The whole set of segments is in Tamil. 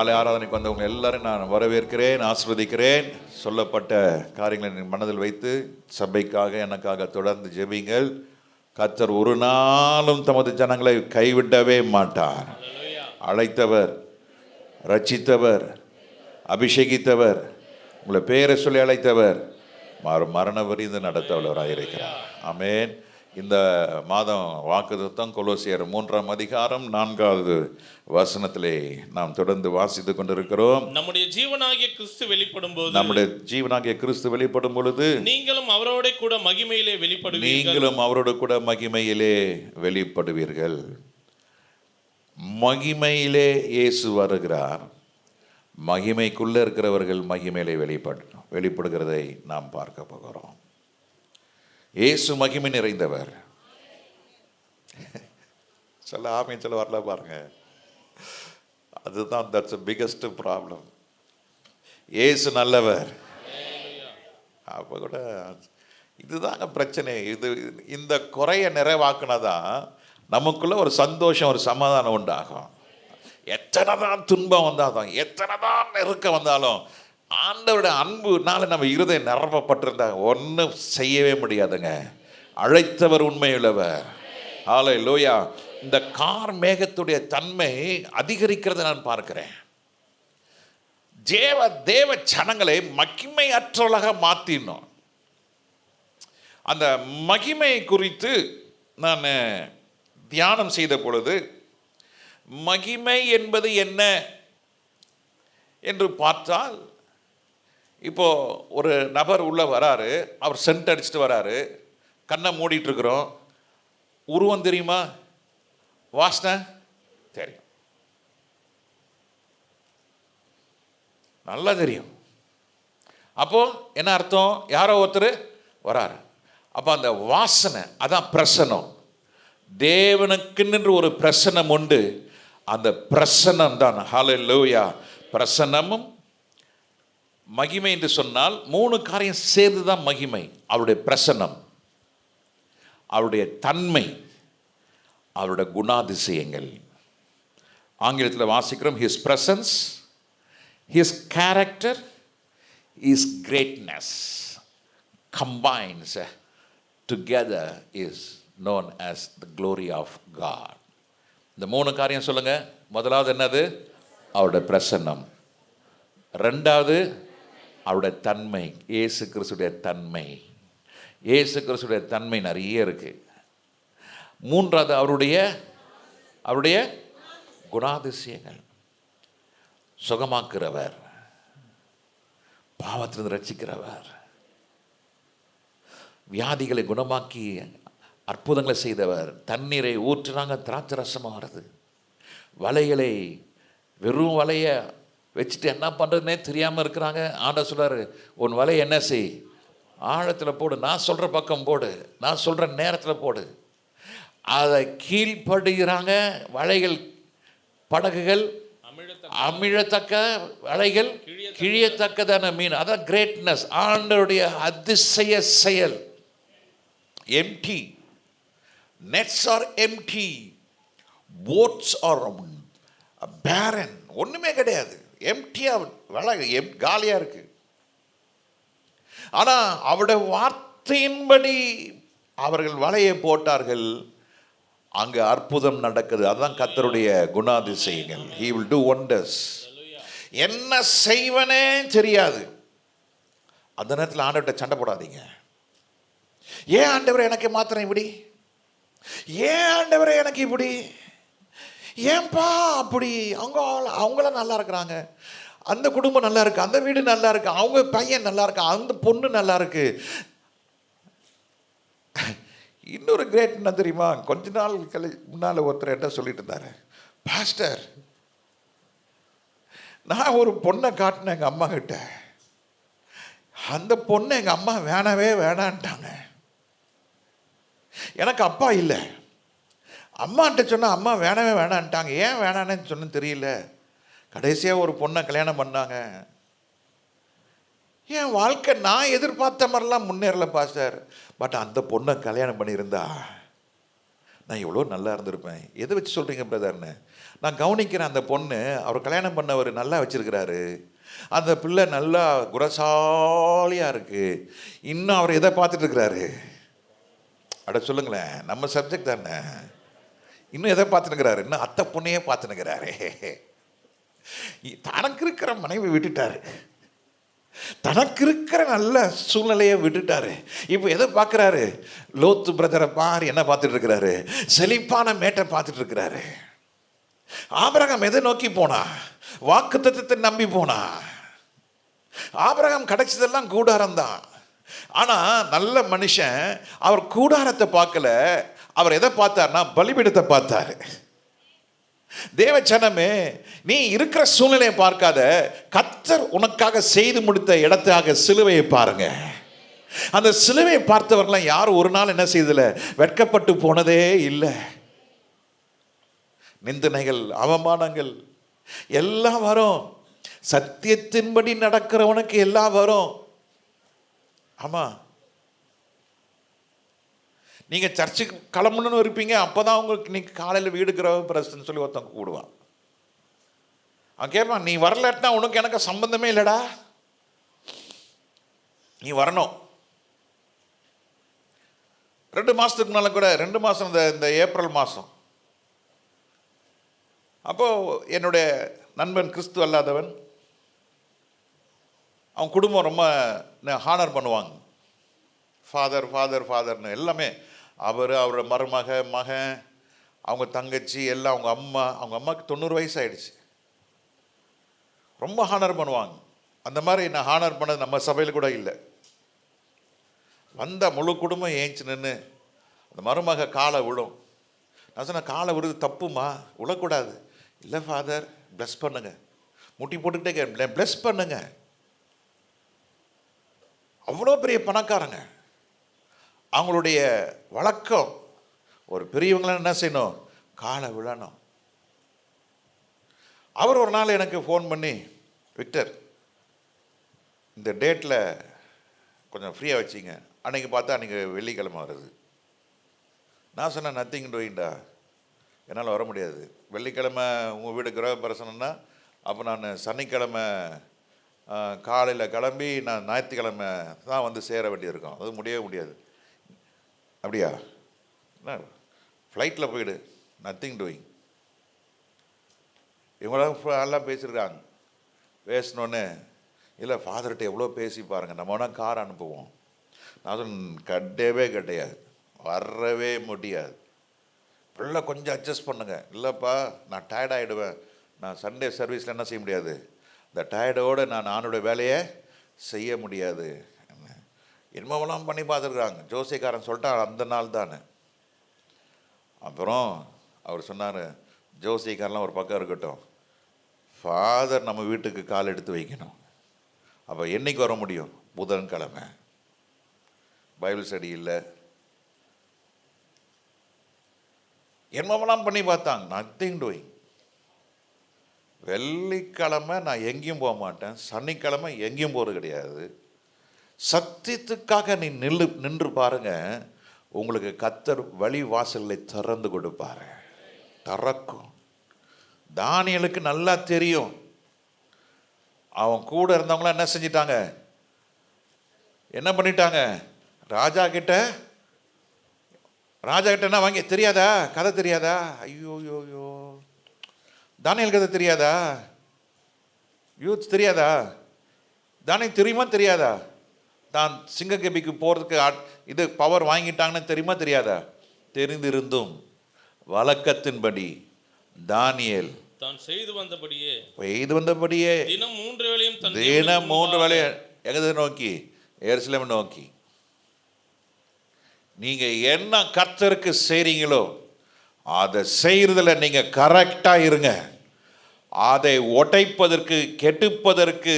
காலை ஆராதனைக்கு வந்தவங்க எல்லாரும் நான் வரவேற்கிறேன், ஆசீர்வதிக்கிறேன். சொல்லப்பட்ட காரியங்களை மனதில் வைத்து சபைக்காக எனக்காக தொடர்ந்து ஜெபிங்கள். கர்த்தர் ஒரு நாளும் தமது ஜனங்களை கைவிடவே மாட்டார். அழைத்தவர், ரட்சித்தவர், அபிஷேகித்தவர், உங்களை பேரை சொல்லி அழைத்தவர் மரண வரிந்து நடத்தவர்களாக இருக்கிறார். ஆமென். இந்த மாதம் வாக்குத்தத்தம் கொலோசியர் 3ஆம் அதிகாரம் 4வது வசனத்திலே நாம் தொடர்ந்து வாசித்துக் கொண்டிருக்கிறோம். நம்முடைய ஜீவனாகிய கிறிஸ்து வெளிப்படும் பொழுது நீங்களும் அவரோட கூட மகிமையிலே வெளிப்படுவீர்கள். மகிமையிலே இயேசு வருகிறார். மகிமைக்குள்ள இருக்கிறவர்கள் மகிமையிலே வெளிப்படுகிறதை நாம் பார்க்க போகிறோம். இயேசு மகிமை நிறைந்தவர். சொல்ல ஆமீன் சொல்ல வரல பாருங்க. அதுதான் தட்ஸ் a biggest problem. இயேசு நல்லவர். அப்போ கூட இதுதாங்க பிரச்சனை. இந்த குறைய நிறைவாக்குனதான் நமக்குள்ள ஒரு சந்தோஷம், ஒரு சமாதானம் உண்டாகும். எத்தனை தான் துன்பம் வந்தாலும், எத்தனை தான் நெருக்க வந்தாலும், ஆண்டவருடைய அன்புனால நம்ம இருதயம் நிரப்பப்பட்டிருந்தா ஒன்றும் செய்யவே முடியாதுங்க. அழைத்தவர் உண்மையுள்ளவர். ஹல்லேலூயா. இந்த கார் மேகத்துடைய தன்மை அதிகரிக்கிறத நான் பார்க்கிறேன். தேவ ஜனங்களை மகிமையற்றவர்களாக மாற்றினோம். அந்த மகிமை குறித்து நான் தியானம் செய்த பொழுது, மகிமை என்பது என்ன என்று பார்த்தால், இப்போ ஒரு நபர் உள்ள வராரு, அவர் சென்ட் அடிச்சுட்டு வராரு, கண்ணை மூடிட்டு இருக்கிறோம். உருவம் தெரியுமா? வாசனை தெரியும், நல்லா தெரியும். அப்போ என்ன அர்த்தம்? யாரோ ஒருத்தர் வராரு. அப்போ அந்த வாசனை அதான் பிரசனம். தேவனுக்குன்னு ஒரு பிரசனம் உண்டு. அந்த பிரசனம் தான் ஹல்லேலூயா. பிரசனமும் மகிமை என்று சொன்னால் 3 காரியம் சேர்ந்து தான் மகிமை. அவருடைய பிரசனம், அவருடைய தன்மை, அவருடைய குணாதிசயங்கள். ஆங்கிலத்தில் வாசிக்கிறோம், his presence, his character, his greatness combines together is known as the glory of God. இந்த 3 காரியம் சொல்லுங்க. முதலாவது என்னது? அவருடைய பிரசன்னம். 2வது அவருடைய தன்மை, இயேசு கிறிஸ்துடைய தன்மை. இயேசு கிறிஸ்துடைய தன்மை நிறைய இருக்கு. 3வது அவருடைய குணாதிசயங்கள். சுகமாக்குறவர், பாவத்திலிருந்து ரட்சிக்கிறவர், வியாதிகளை குணமாக்கி அற்புதங்களை செய்தவர். தண்ணீரை ஊற்றினாங்க, திராட்சை ரசமாக வருது. வலைகளை வெறும் வலைய வச்சுட்டு என்ன பண்ணுறதுனே தெரியாமல் இருக்கிறாங்க. ஆண்டவர் சொல்றாரு, உன் வலையை என்ன செய்? ஆழத்தில் போடு, நான் சொல்கிற பக்கம் போடு, நான் சொல்கிற நேரத்தில் போடு. அதை கீழ்ப்படுகிறாங்க. வலைகள், படகுகள் அமிழத்தக்க, வலைகள் கிழியத்தக்கதான மீன். அதான் கிரேட்னஸ், ஆண்டவருடைய அதிசய செயல். Empty nets are empty, boats are barren. ஒண்ணுமே கிடையாது, எம்டியா, காலியா இருக்கு. ஆனா அவருடைய வார்த்தையின்படி அவர்கள் வலையை போட்டார்கள், அங்க அற்புதம் நடக்குது. அதுதான் கர்த்தருடைய குணாதிசயங்கள். he will do wonders. என்ன செய்வனே தெரியாது. அந்த நேரத்தில் ஆண்டவர்கிட்ட சண்டை போடாதீங்க. ஏன் ஆண்டவரே எனக்கு மாத்திரம் இப்படி? ஏன் ஆண்டவரே எனக்கு இப்படி? ஏன்பா அப்படி? அவங்களாம் நல்லா இருக்கிறாங்க, அந்த குடும்பம் நல்லா இருக்கு, அந்த வீடு நல்லா இருக்கு, அவங்க பையன் நல்லா இருக்கு, அந்த பொண்ணு நல்லா இருக்கு. இன்னொரு கிரேட் என்ன தெரியுமா? கொஞ்ச நாள் முன்னால் ஒருத்தர் என்ன சொல்லிட்டு இருந்தாரு, பாஸ்டர் நான் ஒரு பொண்ணை காட்டினேன் எங்கள் அம்மா கிட்ட, அந்த பொண்ணை எங்கள் அம்மா வேணவே வேணான்ட்டாங்க. எனக்கு அப்பா இல்லை, அம்மான்ட்ட சொன்னால் அம்மா வேணவே வேணான்ட்டாங்க. ஏன் வேணான்னு சொன்னு தெரியல. கடைசியாக ஒரு பொண்ணை கல்யாணம் பண்ணாங்க. என் வாழ்க்கை நான் எதிர்பார்த்த மாதிரிலாம் முன்னேறல பாஸ்டர். பட் அந்த பொண்ணை கல்யாணம் பண்ணியிருந்தா நான் எவ்வளோ நல்லா இருந்திருப்பேன். எதை வச்சு சொல்கிறீங்க பிரதர்னு? நான் கவனிக்கிறேன், அந்த பொண்ணு அவர் கல்யாணம் பண்ணவர் நல்லா வச்சிருக்கிறாரு, அந்த பிள்ளை நல்லா குணசாலியாக இருக்கு, இன்னும் அவர் எதை பார்த்துட்டு இருக்கிறாரு? அட சொல்லுங்களேன், நம்ம சப்ஜெக்ட் தானே. இன்னும் எதை பார்த்துனுக்கிறாரு? இன்னும் அத்தை பொண்ணையே பார்த்துனுக்கிறாரு. தனக்கு இருக்கிற மனைவி விட்டுட்டாரு, தனக்கு இருக்கிற நல்ல சூழ்நிலையை விட்டுட்டாரு. இப்போ எதை பார்க்குறாரு? லோத்து பிரதரை பார் என்ன பார்த்துட்டு இருக்கிறாரு? செழிப்பான மேட்டை பார்த்துட்டு இருக்கிறாரு. ஆபிரகாம் எதை நோக்கி போனா? வாக்குத்தத்தத்தை நம்பி போனா. ஆபிரகாம் கிடைச்சதெல்லாம் கூடாரம் தான். ஆனா நல்ல மனுஷன் அவர் கூடாரத்தை பார்க்கல, அவர் எதை பார்த்தார்னா பலிபீடத்தை பார்த்தாரு. தேவச்சனமே, நீ இருக்கிற சூழ்நிலையை பார்க்காத, கர்த்தர் உனக்காக செய்து முடித்த இடத்தாக சிலுவையை பாருங்க. அந்த சிலுவையை பார்த்தவர்களாம் யாரும் ஒரு நாள் என்ன செய்தல? வெட்கப்பட்டு போனதே இல்லை. நிந்தனைகள், அவமானங்கள் எல்லாம் வரும். சத்தியத்தின்படி நடக்கிறவனுக்கு எல்லாம் வரும். ஆமா, நீங்க சர்ச்சுக்கு கிளம்பணும்னு இருப்பீங்க, அப்பதான் உங்களுக்கு நீங்க காலையில் வீடு கிரக பிரச்சனை சொல்லி ஒருத்தவங்க கூடுவான். அவன் கேட்பான், நீ வரலன்னா உனக்கு எனக்கு சம்பந்தமே இல்லடா, நீ வரணும். 2 மாசத்துக்கு முன்னால கூட, 2 மாசம், இந்த ஏப்ரல் மாசம், அப்போ என்னுடைய நண்பன் கிறிஸ்து அல்லாதவன், அவன் குடும்பம் ரொம்ப ஹானர் பண்ணுவாங்க. ஃபாதர் ஃபாதர் ஃபாதர்னு எல்லாமே. அவரோட மருமக, மகன், அவங்க தங்கச்சி எல்லாம், அவங்க அம்மாவுக்கு 90 வயசு ஆயிடுச்சு. ரொம்ப ஹானர் பண்ணுவாங்க. அந்த மாதிரி நான் ஹானர் பண்ணது நம்ம சபையில் கூட இல்லை. வந்த முழு குடும்பம் ஏஞ்சி நின்று அந்த மருமக காலை விடும். நான் சொன்னேன், காலை விடுறது தப்புமா, விழக்கூடாது. இல்லை ஃபாதர், ப்ளஸ் பண்ணுங்க. முட்டி போட்டுக்கிட்டே ப்ளஸ் பண்ணுங்க. அவ்வளோ பெரிய பணக்காரங்க. அவங்களுடைய வழக்கம், ஒரு பெரியவங்களாம் என்ன செய்யணும்? காலை விழணும். அவர் ஒரு நாள் எனக்கு ஃபோன் பண்ணி, விக்டர், இந்த டேட்டில் கொஞ்சம் ஃப்ரீயாக வச்சிங்க. அன்றைக்கி பார்த்தா அன்றைக்கி வெள்ளிக்கிழமை வருது. நான் சொன்னேன், நத்திங் டூயிங்டா, என்னால் வர முடியாது. வெள்ளிக்கிழமை உங்கள் வீடு கிரக பிரசனம்னா, அப்போ நான் சனிக்கிழமை காலையில் கிளம்பி நான் ஞாயிற்றுக்கிழமை தான் வந்து சேர வேண்டியிருக்கோம். அது முடியவே முடியாது. அப்படியா? என்ன ஃப்ளைட்டில் போயிடு, நத்திங் டூயிங். இவங்களாம் எல்லாம் பேசியிருக்காங்க. பேசினோன்னே, இல்லை ஃபாதர்கிட்ட எவ்வளோ பேசி பாருங்கள், நம்ம வேணால் கார் அனுப்புவோம். நான் சொன்ன, கிடையாது, வரவே முடியாது. பிள்ளை கொஞ்சம் அட்ஜஸ்ட் பண்ணுங்க. இல்லைப்பா, நான் டயர்ட் ஆகிடுவேன், நான் சண்டே சர்வீஸில் என்ன செய்ய முடியாது, இந்த டயர்டோடு நான் ஆணுடைய வேலையை செய்ய முடியாது. என்னமெல்லாம் பண்ணி பார்த்துருக்குறாங்க. ஜோசியக்காரன் சொல்லிட்டான் அந்த நாள் தானே. அப்புறம் அவர் சொன்னார், ஜோசியக்காரெலாம் ஒரு பக்கம் இருக்கட்டும், ஃபாதர் நம்ம வீட்டுக்கு கால் எடுத்து வைக்கணும். அப்போ என்னைக்கு வர முடியும்? புதன்கிழமை. பைபிள் ஸ்டடி இல்லை. என்னமெல்லாம் பண்ணி பார்த்தாங்க, நத்திங் டூயிங். வெள்ளிக்கிழமை நான் எங்கேயும் போக மாட்டேன், சனிக்கிழமை எங்கேயும் போகிறது கிடையாது. சத்தியத்துக்காக நீ நின்று பாருங்க, உங்களுக்கு கர்த்தர் வழி வாசல்களை திறந்து கொடுப்பாரு, திறக்கும். தானியேலுக்கு நல்லா தெரியும். அவன் கூட இருந்தவங்களாம் என்ன செஞ்சிட்டாங்க? என்ன பண்ணிட்டாங்க? ராஜா கிட்ட என்ன வாங்கி தெரியாதா? கதை தெரியாதா? ஐயோ யோ யோ, தானியேல் கதை தெரியாதா? யூத் தெரியாதா? தானியேல் தெரியுமா தெரியாதா? தான் சிங்கக்கபிக்கு போகிறதுக்கு இது பவர் வாங்கிட்டாங்கன்னு தெரியுமா தெரியாதா? தெரிந்திருந்தும் வழக்கத்தின்படி தானியேல் தான் செய்து வந்தபடியே தினம் 3 வேளையும் எதை நோக்கி? எருசலேம் நோக்கி. நீங்க என்ன கர்த்தருக்கு செய்றீங்களோ அதை செய்யறதுல நீங்க கரெக்டா இருங்க. அதை உடைப்பதற்கு, கெடுப்பதற்கு,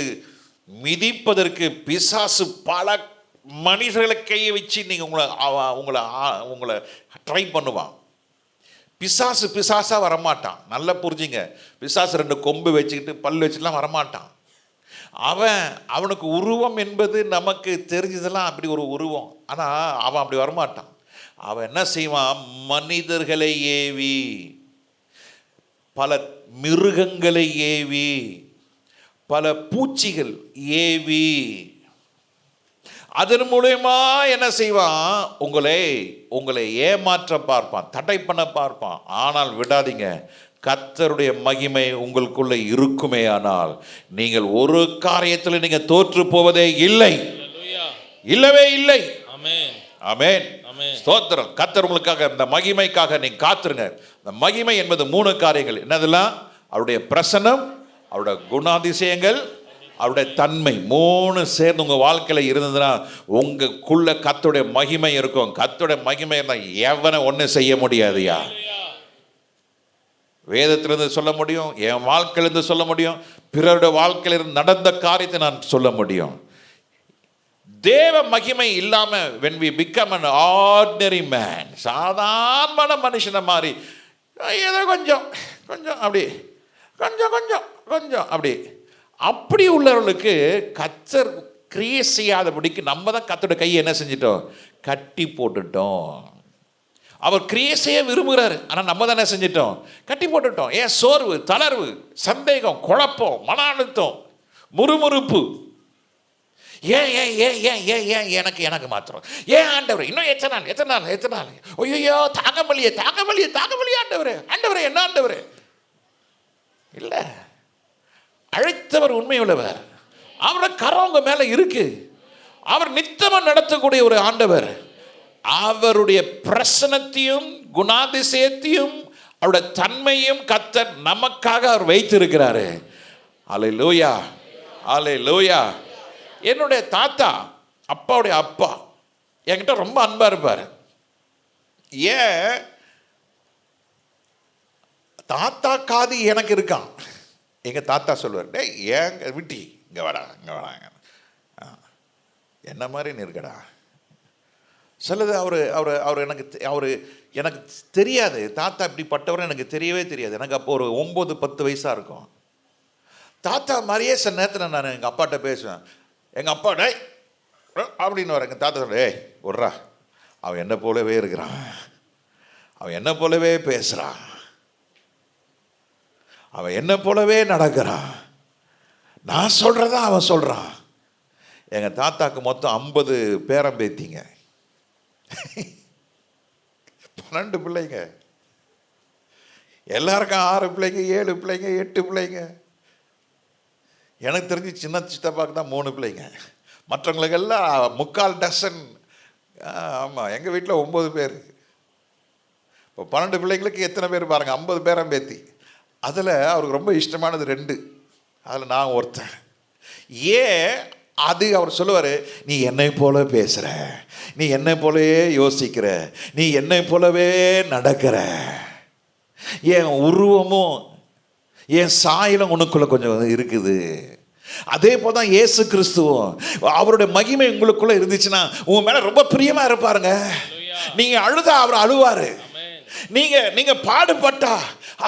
மிதிப்பதற்கு பிசாசு பல மனிதர்களை கையை வச்சு நீங்க உங்களை ட்ரை பண்ணுவான். பிசாசா வரமாட்டான். நல்லா புரிஞ்சுங்க. பிசாசு 2 கொம்பு வச்சுக்கிட்டு பல்லு வச்சுட்டுலாம் வரமாட்டான். அவனுக்கு உருவம் என்பது நமக்கு தெரிஞ்சதெல்லாம் அப்படி ஒரு உருவம். ஆனால் அவன் அப்படி வரமாட்டான். அவன் என்ன செய்வான்? மனிதர்களை ஏவி பல மிருகங்களை ஏவி, பல பூச்சிகள் ஏவி, அதன் மூலமா என்ன செய்வான்? உங்களை ஏமாற்ற பார்ப்பான், தடை பண்ண பார்ப்பான். ஆனால் விடாதீங்க, கர்த்தருடைய மகிமை உங்களுக்குள்ள இருக்குமே ஆனால் நீங்கள் ஒரு காரியத்தில் நீங்க தோற்று போவதே இல்லை, இல்லவே இல்லை. ஆமென். ஸ்தோத்திரம். கர்த்தர் உங்களுக்காக இந்த மகிமைக்காக நீங்க காத்துருங்க. இந்த மகிமை என்பது 3 காரியங்கள். என்னதெல்லாம்? அவருடைய பிரசன்னம், அவருடைய குணாதிசயங்கள், அவருடைய தன்மை. 3 சேர்ந்து உங்க வாழ்க்கையில இருந்ததுன்னா உங்களுக்குள்ள கர்த்தருடைய மகிமை இருக்கும். கர்த்தருடைய மகிமை இருந்தா எவனை ஒன்றும் செய்ய முடியாதுயா. வேதத்திலிருந்து சொல்ல முடியும், என் வாழ்க்கையிலிருந்து சொல்ல முடியும், பிறருடைய வாழ்க்கையிலிருந்து நடந்த காரியத்தை நான் சொல்ல முடியும். தேவ மகிமை இல்லாம when we become an ordinary man, சாதாரண மனுஷனை மாதிரி ஏதோ கொஞ்சம் கொஞ்சம் அப்படி கொஞ்சம் கொஞ்சம் கொஞ்சம் அப்படி உள்ளவர்களுக்கு கர்த்தர் கிரியை செய்யாதபடிக்கு நம்ம தான் கர்த்தருடைய கையை என்ன செஞ்சிட்டோம்? கட்டி போட்டுட்டோம். அவர் கிரியை செய்ய விரும்புகிறாரு, ஆனால் நம்ம தான் என்ன செஞ்சிட்டோம்? கட்டி போட்டுட்டோம். ஏன்? சோர்வு, தளர்வு, சந்தேகம், குழப்பம், மன அழுத்தம், முறுமுறுப்பு. ஏன் ஏன் ஏன் ஏன் ஏன் ஏன் எனக்கு எனக்கு மாத்திரம்? ஏன் ஆண்டவர் இன்னும் எத்தனை நாள்? ஐயோ, தாங்க மல்லியே ஆண்டவரே என்ன ஆண்டவரே? இல்லை, அழைத்தவர் உண்மையுள்ளவர். அவரோட கரம் உங்க மேல இருக்கு. அவர் நித்தமா நடத்தக்கூடிய ஒரு ஆண்டவர். அவருடைய பிரசனத்தையும் குணாதிசயத்தையும் அவருடைய தன்மையும் கர்த்தர் நமக்காக அவர் வைத்திருக்கிறாரு. அல்லேலூயா, அல்லேலூயா. என்னுடைய தாத்தா, அப்பாவுடைய அப்பா, என்கிட்ட ரொம்ப அன்பா இருப்பார். ஏன்? தாத்தா காதி எனக்கு இருக்கான். எங்கள் தாத்தா சொல்லுவார், டேய் ஏங்க விட்டி இங்கே வாடா என்ன மாதிரி நீ இருக்கடா. சிலது அவர் எனக்கு தெரியாது. தாத்தா இப்படிப்பட்டவர் எனக்கு தெரியவே தெரியாது. எனக்கு அப்போ ஒரு 9-10 வயசாக இருக்கும். தாத்தா மாதிரியே சில நேரத்தில் நான் எங்கள் அப்பாட்ட பேசுவேன். எங்கள் அப்பா டேய் அப்படின்னு வர எங்கள் தாத்தா சொல்ல, ஏய் விட்றா, அவன் என்ன போலவே இருக்கிறான், அவன் என்ன போலவே பேசுகிறான், அவன் என்ன போலவே நடக்கிறான், நான் சொல்கிறதா அவன் சொல்கிறான். எங்கள் தாத்தாக்கு மொத்தம் 50 பேரம்பேத்திங்க, 12 பிள்ளைங்க. எல்லாருக்கும் 6 பிள்ளைங்க, 7 பிள்ளைங்க, 8 பிள்ளைங்க. எனக்கு தெரிஞ்சு சின்ன சித்தப்பாக்கு தான் 3 பிள்ளைங்க. மற்றவங்களுக்கெல்லாம் 3/4 டசன். ஆமாம், எங்கள் வீட்டில் 9 பேர். இப்போ 12 பிள்ளைங்களுக்கு எத்தனை பேர் பாருங்கள்? 50 பேரம்பேத்தி. அதில் அவருக்கு ரொம்ப இஷ்டமானது 2, அதில் நான் ஒருத்தன். ஏன்? அது அவர் சொல்லுவார், நீ என்னை போல பேசுகிற, நீ என்னை போலவே யோசிக்கிற, நீ என்னை போலவே நடக்கிற, என் உருவமும் என் சாயலும் உனக்குள்ள கொஞ்சம் இருக்குது. அதே போல தான் இயேசு கிறிஸ்துவும். அவருடைய மகிமை உங்களுக்குள்ள இருந்துச்சுன்னா உங்க மேல ரொம்ப பிரியமா இருப்பாருங்க. நீங்க அழுதா அவர் அழுவாரு, நீங்க பாடுபட்டா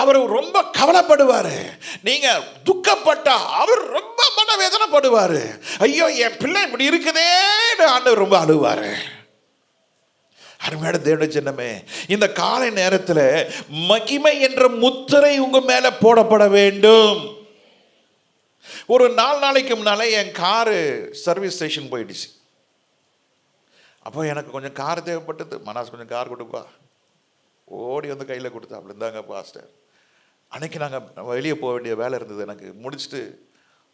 அவர் ரொம்ப கவலைப்படுவாரு, நீங்க துக்கப்பட்டா அவர் ரொம்ப மனவேதனைப்படுவாரு. ஐயோ என் பிள்ளை இப்படி இருக்குதே, ஆண்டவர் ரொம்ப அழுவாரு. அருமையான தேவனுடைய ஜனமே, இந்த காலை நேரத்தில் மகிமை என்ற முத்திரை உங்க மேல போடப்பட வேண்டும். ஒரு 4 நாளைக்கு முன்னாலே என் காரு சர்வீஸ் ஸ்டேஷன் போயிடுச்சு. அப்போ எனக்கு கொஞ்சம் கார் தேவைப்பட்டது. மனாஸ் கொஞ்சம் கார் கொடுப்பா, ஓடி வந்து கையில் கொடுத்தா. அப்படி இருந்தாங்க பாஸ்டர். அன்னைக்கு நாங்கள் வெளியே போக வேண்டிய வேலை இருந்தது. எனக்கு முடிச்சுட்டு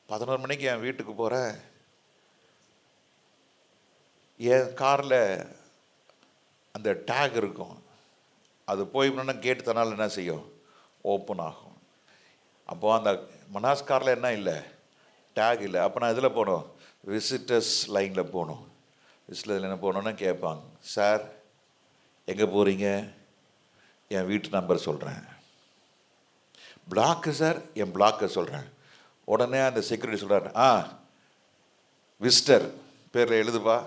11 மணிக்கு என் வீட்டுக்கு போகிறேன். என் காரில் அந்த டேக் இருக்கும், அது போய்னா கேட்டு தனால் என்ன செய்யும்? ஓப்பன் ஆகும். அப்போது அந்த மனாஸ் காரில் என்ன இல்லை? டேக் இல்லை. அப்போ நான் இதில் போகணும், விசிட்டர்ஸ் லைனில் போகணும். விசிட்டர்ஸ் என்ன போகணுன்னு கேட்பாங்க, சார் எங்கே போகிறீங்க? என் வீட்டு நம்பர் சொல்கிறேன். பிளாக்கு சார், என் பிளாக்கை சொல்கிறேன். உடனே அந்த செக்யூரிட்டி சொல்கிறார், விசிட்டர் பேரில் எழுதுப்பா.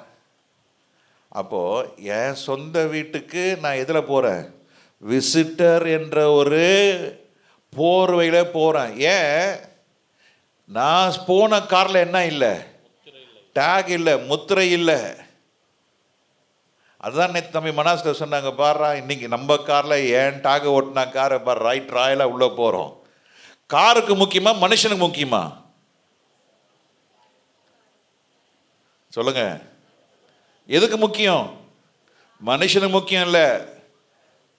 அப்போது என் சொந்த வீட்டுக்கு நான் எதில் போகிறேன்? விசிட்டர் என்ற ஒரு போர்வையில் போகிறேன். ஏன்? நான் போன காரில் என்ன இல்லை? டேக் இல்லை, முத்திரை இல்லை. அதுதான் நேற்று தம்பி மனாஸ்டர் சொன்னாங்க, பாரு இன்னைக்கு நம்ம காரில் ஏன் டாக ஓட்டினா காரை பாரு ரைட் ராயலாக உள்ளே போகிறோம். காருக்கு முக்கியமா மனுஷனுக்கு முக்கியமா சொல்லுங்க? எதுக்கு முக்கியம்? மனுஷனுக்கு முக்கியம் இல்லை.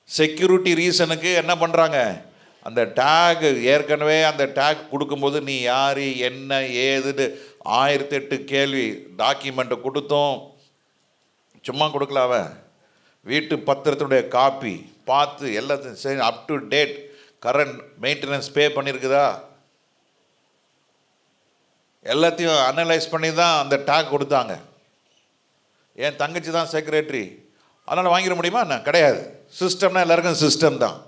செக்யூரிட்டி ரீசனுக்கு என்ன பண்ணுறாங்க, அந்த டேக் ஏற்கனவே அந்த டேக் கொடுக்கும்போது நீ யார் என்ன ஏதுன்னு 1008 கேள்வி. டாக்குமெண்ட்டை கொடுத்தோம், சும்மா கொடுக்கல, அவன் வீட்டு பத்திரத்தினுடைய காப்பி பார்த்து எல்லாத்தையும் சரி up to date current maintenance pay பண்ணியிருக்குதா எல்லாத்தையும் அனலைஸ் பண்ணி தான் அந்த டேக் கொடுத்தாங்க. என் தங்கச்சி தான் செக்ரட்டரி, அதனால் வாங்கிட முடியுமா என்ன? கிடையாது. சிஸ்டம்னா எல்லாருக்கும் சிஸ்டம் தான்.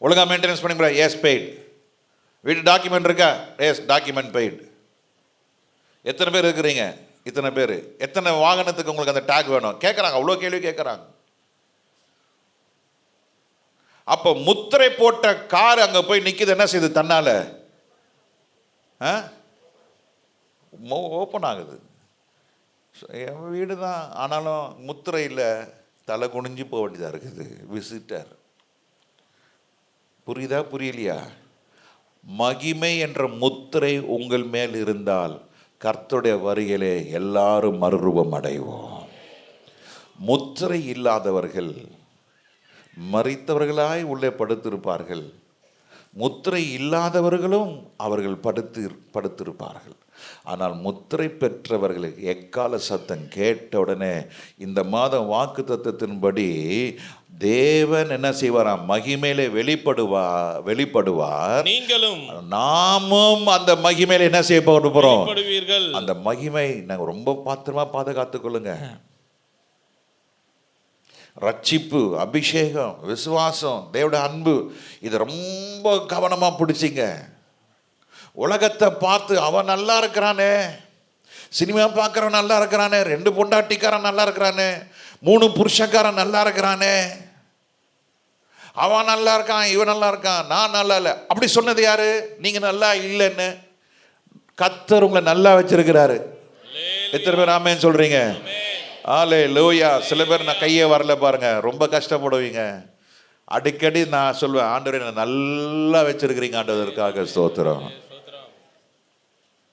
ஒழுங்காக மெயின்டெனன்ஸ் பண்ணிக்கிறா, எஸ் பெய்ட். வீட்டு டாக்குமெண்ட் இருக்கா, எஸ் டாக்குமெண்ட் பெய்ட். எத்தனை பேர் இருக்கிறீங்க? இத்தனை பேர். எத்தனை வாகனத்துக்கு உங்களுக்கு அந்த டேக் வேணும் கேட்குறாங்க, அவ்வளோ கேள்வி கேட்குறாங்க. அப்போ முத்திரை போட்ட கார் அங்கே போய் நிற்கிது, என்ன செய்யுது? தன்னால் ஓப்பன் ஆகுது. என் வீடு தான், ஆனாலும் முத்திரை இல்லை, தலை குனிஞ்சு போக வேண்டியதாக இருக்குது. விசிட்டர். புரியுதா புரியலையா? மகிமை என்ற முத்திரை உங்கள் மேல் இருந்தால் கர்த்தருடைய வருகையிலே எல்லாரும் மறுரூபம் அடைவோம். முத்திரை இல்லாதவர்கள் மரித்தவர்களாய் உள்ளே படுத்திருப்பார்கள். முத்திரை இல்லாதவர்களும் அவர்கள் படுத்திருப்பார்கள். ஆனால் முத்திரை பெற்றவர்களுக்கு எக்கால சத்தம் கேட்ட உடனே இந்த மாதம் வாக்கு தத்தத்தின்படி தேவன் என்ன செய்வாராம்? மகிமையிலே வெளிப்படுவார். நீங்களும் நாமும் அந்த மகிமையில என்ன செய்ய போறோம்? அந்த மகிமை நாங்க ரொம்ப பாத்திரமா பாதுகாத்துக் கொள்ளுங்க. ரட்சிப்பு, அபிஷேகம், விசுவாசம், தேவனுடைய அன்பு, இது ரொம்ப கவனமா பிடிச்சிங்க. உலகத்தை பார்த்து அவன் நல்லா இருக்கிறானே, சினிமா பார்க்குறவன் நல்லா இருக்கிறானே, 2 பொண்டாட்டிக்காரன் நல்லா இருக்கிறானே, 3 புருஷக்காரன் நல்லா இருக்கிறானே, அவன் நல்லா இருக்கான், இவன் நல்லா இருக்கான், நான் நல்லா இல்லை, அப்படி சொன்னது யாரு? நீங்க நல்லா இல்லைன்னு. கர்த்தர் உங்களை நல்லா வச்சிருக்கிறாரு. எத்தனை பேர் ஆமென் சொல்றீங்க? அல்லேலூயா. சில பேர் நான் கையே வரல பாருங்க, ரொம்ப கஷ்டப்படுவீங்க. அடிக்கடி நான் சொல்வேன், ஆண்டவரே என்னை நல்லா வச்சிருக்கிறீங்க ஆண்டவருக்காக ஸ்தோத்திரம்.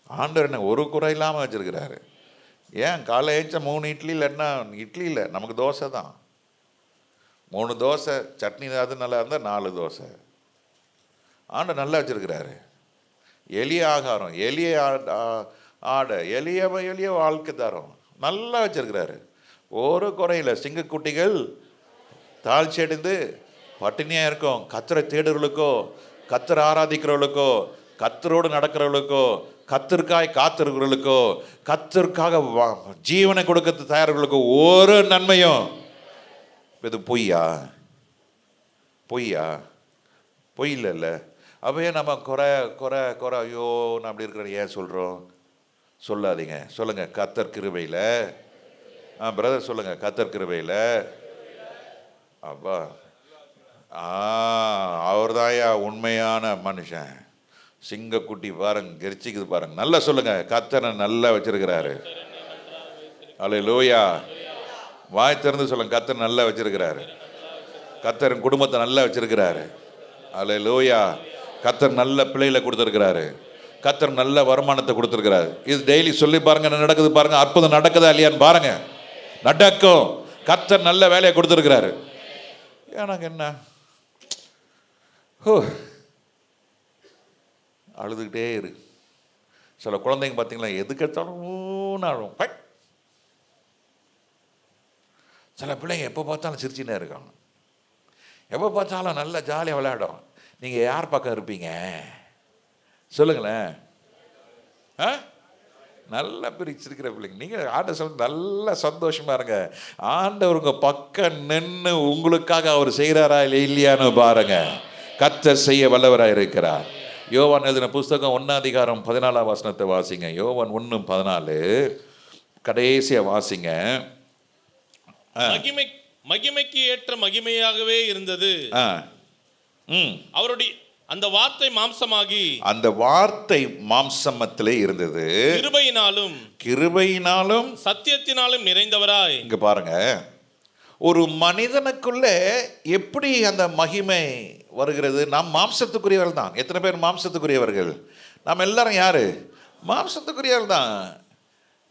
ஆண்டவர் என்ன ஒரு குறை இல்லாமல் வச்சிருக்கிறாரு. ஏன் காலை ஏச்ச 3 இட்லி இல்லைன்னா இட்லி இல்லை, நமக்கு தோசை தான். 3 தோசை, சட்னி அது நல்லா இருந்தால் 4 தோசை. ஆண்டவர் நல்லா வச்சிருக்கிறாரு. எளிய ஆகாரம், எளிய ஆடை, எளிய வாழ்க்கை தரம் நல்லா வச்சிருக்கிறாரு. ஒரு குறையில். சிங்கக்குட்டிகள் தாழ்ச்சி அடைந்து பட்டினியாக இருக்கும். கர்த்தரை தேடுறவர்களுக்கோ, கர்த்தரை ஆராதிக்கிறவர்களுக்கோ, கர்த்தரோடு நடக்கிறவர்களுக்கோ, கர்த்தருக்காய் காத்திருக்கிறவர்களுக்கோ, கர்த்தருக்காக ஜீவனை கொடுக்க தயார்களுக்கோ ஒரு நன்மையும். இது பொய்யா? பொய் இல்லைல்ல. அப்போ நம்ம குறை ஐயோ நான் அப்படி இருக்கிறேன் ஏன் சொல்கிறோம்? சொல்லாதீங்க. சொல்லுங்க, கர்த்தர் கிருபையில். பிரதர் சொல்லுங்க, கர்த்தர் கிருபையில். அப்பா அவர் தாயா உண்மையான மனுஷன். சிங்கக்குட்டி பாருங்க, கெரிச்சிக்குது பாருங்க. நல்லா சொல்லுங்க, கர்த்தரை நல்லா வச்சிருக்கிறாரு. அல்லேலூயா. வாய் திறந்து சொல்லுங்க, கர்த்தர் நல்லா வச்சிருக்கிறாரு. கர்த்தர் குடும்பத்தை நல்லா வச்சிருக்கிறாரு. அல்லேலூயா. கர்த்தர் நல்ல பிள்ளைகளை கொடுத்துருக்கிறாரு. கர்த்தர் நல்ல வருமானத்தை கொடுத்துருக்கிறாரு. இது டெய்லி சொல்லி பாருங்க, என்ன நடக்குது பாருங்க. அற்புதம் நடக்குதா இல்லையான்னு பாருங்க. நடக்கும். கர்த்தர் நல்ல வேலையை கொடுத்துருக்கிறாரு. எனக்கு என்ன அழுதுகிட்டே இரு. சில குழந்தைங்க பார்த்தீங்களா, எதுக்கு எடுத்தாலும் அழும். சில பிள்ளைங்க எப்போ பார்த்தாலும் சிரிச்சுனே இருக்காங்க, எப்போ பார்த்தாலும் நல்லா ஜாலியாக விளையாடும். நீங்கள் யார் பக்கம் இருப்பீங்க சொல்லுங்களேன்? நல்லா பிரிச்சிருக்கிற பிள்ளைங்க நீங்கள் ஆண்டவர் சொல்ல நல்லா சந்தோஷமா இருங்க. ஆண்டவர் உங்க பக்கம் நின்று உங்களுக்காக அவர் செய்கிறாரா இல்லையான்னு பாருங்க. கர்த்தர் செய்ய வல்லவராக இருக்கிறார். யோவான் எழுதின புஸ்தகம் 1:14 வாசிங்க. யோவான் 1:14 கடைசியா வாசிங்க. மகிமைக்கு ஏற்ற மகிமையாகவே இருந்தது. அந்த வார்த்தை மாம்சமாகி அந்த வார்த்தை மாம்சமத்திலே இருந்தது, கிருபையினாலும் சத்தியத்தினாலும் நிறைந்தவராய். இங்க பாருங்க, ஒரு மனிதனுக்குள்ள எப்படி அந்த மகிமை வருகிறது? நாம் மாம்சத்துக்குரியவர்கள் தான். எத்தனை பேர் மாம்சத்துக்குரியவர்கள்? நாம் எல்லாரும் யாரு? மாம்சத்துக்குரியவர்கள் தான்.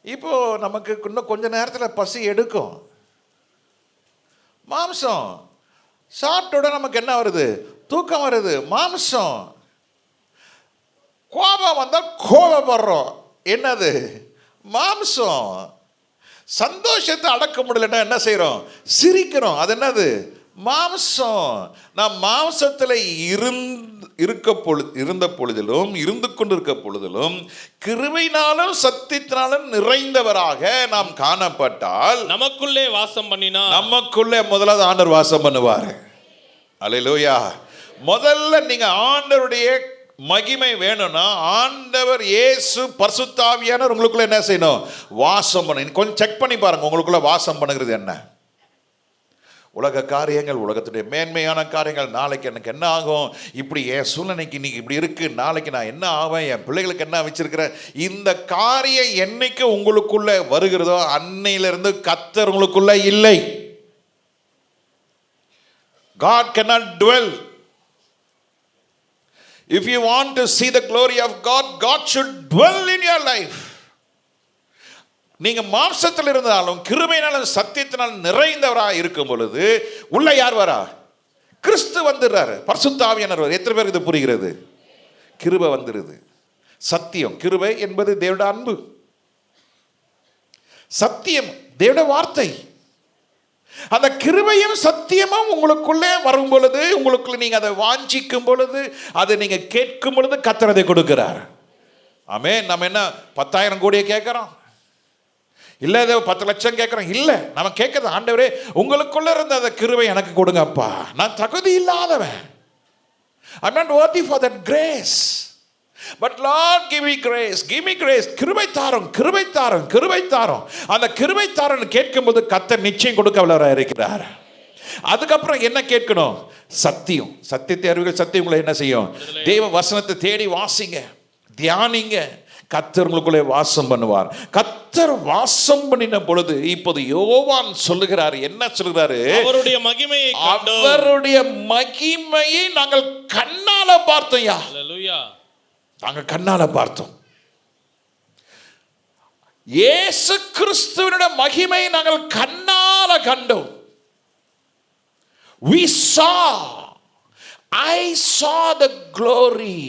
இப்போ நமக்கு இன்னும் கொஞ்ச நேரத்தில் பசி எடுக்கும். மாம்சம் சாப்பிட்டோட நமக்கு என்ன வருது? தூக்கம் வருது. மாம்சம். கோபம் வந்தால் கோபப்படுறோம். என்னது? மாம்சம். சந்தோஷத்தை அடக்க முடியலன்னா என்ன செய்கிறோம்? சிரிக்கிறோம். அது என்னது? மாம்சம். நாம் மாம்சத்தில் இருந்த பொழுதிலும் இருந்து கொண்டிருக்க பொழுதிலும் கிருபையினாலும் சத்தியத்தினாலும் நிறைந்தவராக நாம் காணப்பட்டால் நமக்குள்ளே வாசம் பண்ணினார். நமக்குள்ளே முதலாவது ஆண்டவர் வாசம் பண்ணுவார். அல்லேலூயா. முதல்ல நீங்க ஆண்டவருடைய மகிமை வேணும்னா ஆண்டவர் இயேசு பரிசுத்த ஆவியானவர் உங்களுக்குள்ள என்ன செய்யணும்? வாசம் பண்ணணும். கொஞ்சம் செக் பண்ணி பாருங்க, உங்களுக்குள்ள வாசம் பண்ணுகிறது என்ன? உலக காரியங்கள், உலகத்துடைய மேன்மையான காரியங்கள். நாளைக்கு எனக்கு என்ன ஆகும்? இப்படி என் சூழ்நிலைக்கு இன்னைக்கு இப்படி இருக்கு, நாளைக்கு நான் என்ன ஆவேன், என் பிள்ளைகளுக்கு என்ன வச்சிருக்கிறேன், இந்த காரியம் என்னைக்கு உங்களுக்குள்ள வருகிறதோ அன்னையிலிருந்து கர்த்தர் உங்களுக்குள்ள இல்லை. God cannot dwell. If you want to see the glory of God, God should dwell in your life. நீங்க மாம்சத்தில் இருந்தாலும் கிருபையினாலும் சத்தியத்தினாலும் நிறைந்தவராக இருக்கும் பொழுது உள்ள யார் வரா? கிறிஸ்து வந்துடுறாரு, பரிசுத்த ஆவியானவர். எத்தனை பேருக்கு இது புரிகிறது? கிருபை வந்துடுது. சத்தியம், கிருபை என்பது தேவனுடைய அன்பு. சத்தியம் தேவனுடைய வார்த்தை. அந்த கிருபையும் சத்தியமும் உங்களுக்குள்ளே வரும் பொழுது, உங்களுக்குள்ள நீங்க அதை வாஞ்சிக்கும் பொழுது, அதை நீங்க கேட்கும் பொழுது கர்த்தர் அதை கொடுக்கிறார். ஆமென். நம்ம என்ன 10,000 கோடியை கேட்கிறோம்? இல்லை, 10 லட்சம் கேட்குறோம்? இல்லை, நம்ம கேட்கறது ஆண்டவரே உங்களுக்குள்ள இருந்த அந்த கிருபை எனக்கு கொடுங்கப்பா. நான் தகுதி இல்லாதவன். I'm not worthy for that grace. But Lord, give me grace, give me grace. கிருபை தாரும், கிருபை தாரும், கிருபை தாரும். அந்த கிருபை தாரும் கேட்கும்போது கர்த்தர் நிச்சயம் கொடுக்க வல்லவராக இருக்கிறார். அதுக்கப்புறம் என்ன கேட்கணும்? சத்தியம். சத்தியத்தை அறிவுகள் சத்தியம் உங்களை என்ன செய்யும்? தேவ வசனத்தை தேடி வாசிங்க, தியானிங்க. கர்த்தர் உங்களுக்குள்ளே வாசம் பண்ணுவார். கர்த்தர் வாசம் பண்ணின பொழுது இப்போது யோவான் சொல்லுகிறார், என்ன சொல்லுகிறாரு? அவருடைய மகிமையை கண்டோம். அவருடைய மகிமையை நாங்கள் கண்ணால பார்த்தோம். அல்லேலூயா. நாங்கள் கண்ணால பார்த்தோம். இயேசு கிறிஸ்துவினுடைய மகிமையை நாங்கள் கண்ணால கண்டோம். We saw. I saw the glory.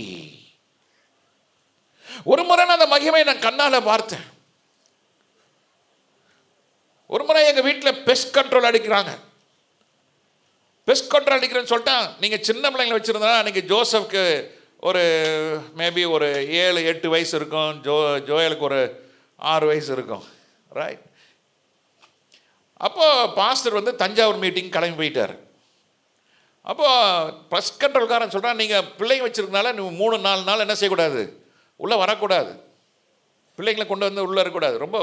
ஒரு முறை நான் அந்த மகிமையை நான் கண்ணால பார்த்தேன். ஒரு முறை எங்க வீட்டில் பெஸ்ட் கண்ட்ரோல் அடிக்கிறாங்க. பெஸ்ட் கண்ட்ரோல் அடிக்கிறேன்னு சொல்லிட்டா, நீங்க சின்ன பிள்ளைங்களை வச்சிருந்தா, அன்னைக்கு ஜோசப்க்கு ஒரு மேபி ஒரு 7-8 வயசு இருக்கும், ஜோயலுக்கு ஒரு 6 வயசு இருக்கும், ரைட்? அப்போ பாஸ்டர் வந்து தஞ்சாவூர் மீட்டிங் கிளம்பி போயிட்டார். அப்போ பெஸ்ட் கண்ட்ரோல்காரன் சொல்கிறான், நீங்கள் பிள்ளைங்க வச்சிருக்கனால நீ 3-4 நாள் என்ன செய்யக்கூடாது? உள்ளே வரக்கூடாது. பிள்ளைங்களை கொண்டு வந்து உள்ளே இருக்கக்கூடாது. ரொம்ப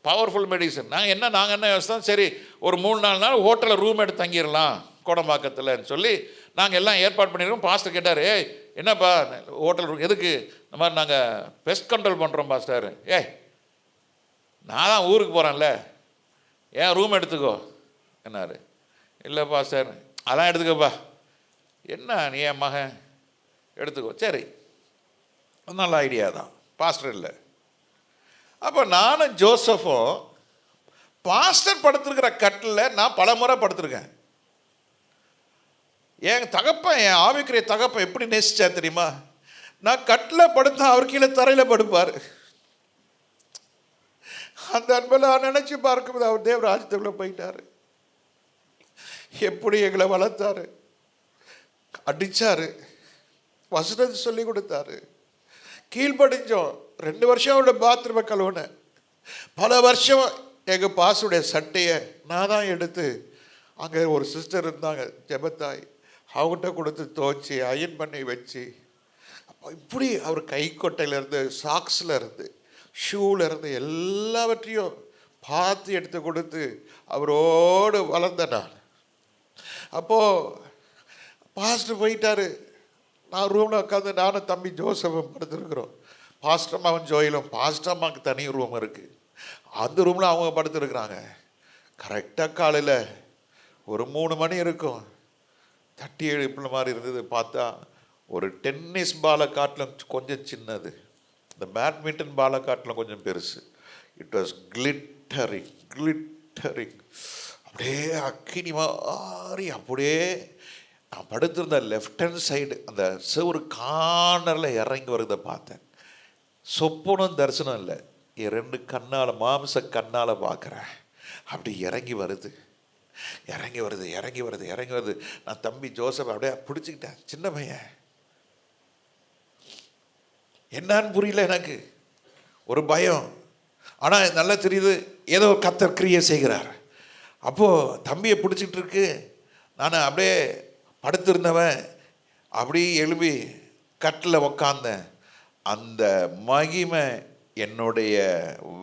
பவர்ஃபுல் மெடிசன். நாங்கள் என்ன யோசித்தோம், சரி ஒரு 3-4 நாள் ஹோட்டலில் ரூம் எடுத்து தங்கிடலாம் கோடம்பாக்கத்தில்னு சொல்லி நாங்கள் எல்லாம் ஏற்பாடு பண்ணிடுறோம். பாஸ்டர் கேட்டார், ஏய் என்னப்பா ஹோட்டல் ரூம் எதுக்கு? இந்த மாதிரி நாங்கள் பெஸ்ட் கண்ட்ரோல் பண்ணுறோம் பாஸ்டர். நான் தான் ஊருக்கு போகிறேன்ல, ஏன் ரூம் எடுத்துக்கோ என்னாரு? இல்லை பாஸ்டர், அதான் எடுத்துக்கப்பா. என்ன நீ என் மகன் எடுத்துக்கோ. சரி, நல்ல ஐடியா தான், பாஸ்டர் இல்லை. அப்போ நானும் ஜோசஃபும் பாஸ்டர் படுத்துருக்கிற கட்டில் நான் பல முறை படுத்துருக்கேன். என் தகப்பன், என் ஆவிக்குரிய தகப்பன் எப்படி நேசிச்சா தெரியுமா? நான் கட்டில் படுத்தா அவர் கீழே தரையில் படுப்பார். அந்த அன்பில் நான் நினச்சி பார்க்கும்போது அவர் தேவராஜ்யத்துக்குள்ள போயிட்டார். எப்படி எங்களை வளர்த்தாரு, அடித்தார், வசனத்தை சொல்லி கொடுத்தாரு, கீழ்படிஞ்சோம். 2 வருஷம் அவரோட பாத்ரூமை கழுவுனேன். பல வருஷம் எங்கள் பாசுடைய சட்டையை நான் தான் எடுத்து, அங்கே ஒரு சிஸ்டர் இருந்தாங்க ஜெபத்தாய், அவங்ககிட்ட கொடுத்து துவைச்சி அயன் பண்ணி வச்சு, அப்போ இப்படி அவர் கைக்கொட்டையிலேருந்து, சாக்ஸில் இருந்து, ஷூவில் இருந்து எல்லாவற்றையும் பார்த்து எடுத்து கொடுத்து அவரோடு வளர்ந்தேன் நான். அப்போது பாஸ்டர் போயிட்டார். நான் ரூமில் உட்காந்து நானும் தம்பி ஜோசஃபும் படுத்துருக்குறோம். பாஸ்டர் அம்மாவும் ஜோயிலும், பாஸ்டர் அம்மாவுக்கு தனி ரூம் இருக்குது, அந்த ரூமில் அவங்க படுத்துருக்குறாங்க. கரெக்டாக காலையில் ஒரு 3 மணி இருக்கும், தட்டி எழுப்புன மாதிரி இருந்தது. பார்த்தா ஒரு டென்னிஸ் பாலை காட்டிலும் கொஞ்சம் சின்னது, இந்த பேட்மிண்டன் பாலை காட்டிலும் கொஞ்சம் பெருசு. இட் வாஸ் கிளிட்டரிங் கிளிட்டரிங், அப்படியே அக்கினி மாறி அப்படியே நான் படுத்திருந்த லெஃப்ட் ஹேண்ட் சைடு அந்த செவரு கார்னரில் இறங்கி வருதை பார்த்தேன். சொப்பனும் தரிசனம் இல்லை, என் 2 கண்ணால் மாம்ச கண்ணால் பார்க்குறேன். அப்படி இறங்கி வருது இறங்கி வருது இறங்கி வருது இறங்கி வருது. நான் தம்பி ஜோசப் அப்படியே பிடிச்சிக்கிட்டேன். சின்ன பையன், என்னான்னு புரியல எனக்கு, ஒரு பயம். ஆனால் நல்லா தெரியுது ஏதோ கர்த்தர் கிரியை செய்கிறார். அப்போது தம்பியை பிடிச்சிக்கிட்டு இருக்கு, நான் அப்படியே படுத்திருந்தவன் அப்படியே எழுப்பி கட்டில் உக்காந்தேன். அந்த மகிமை என்னுடைய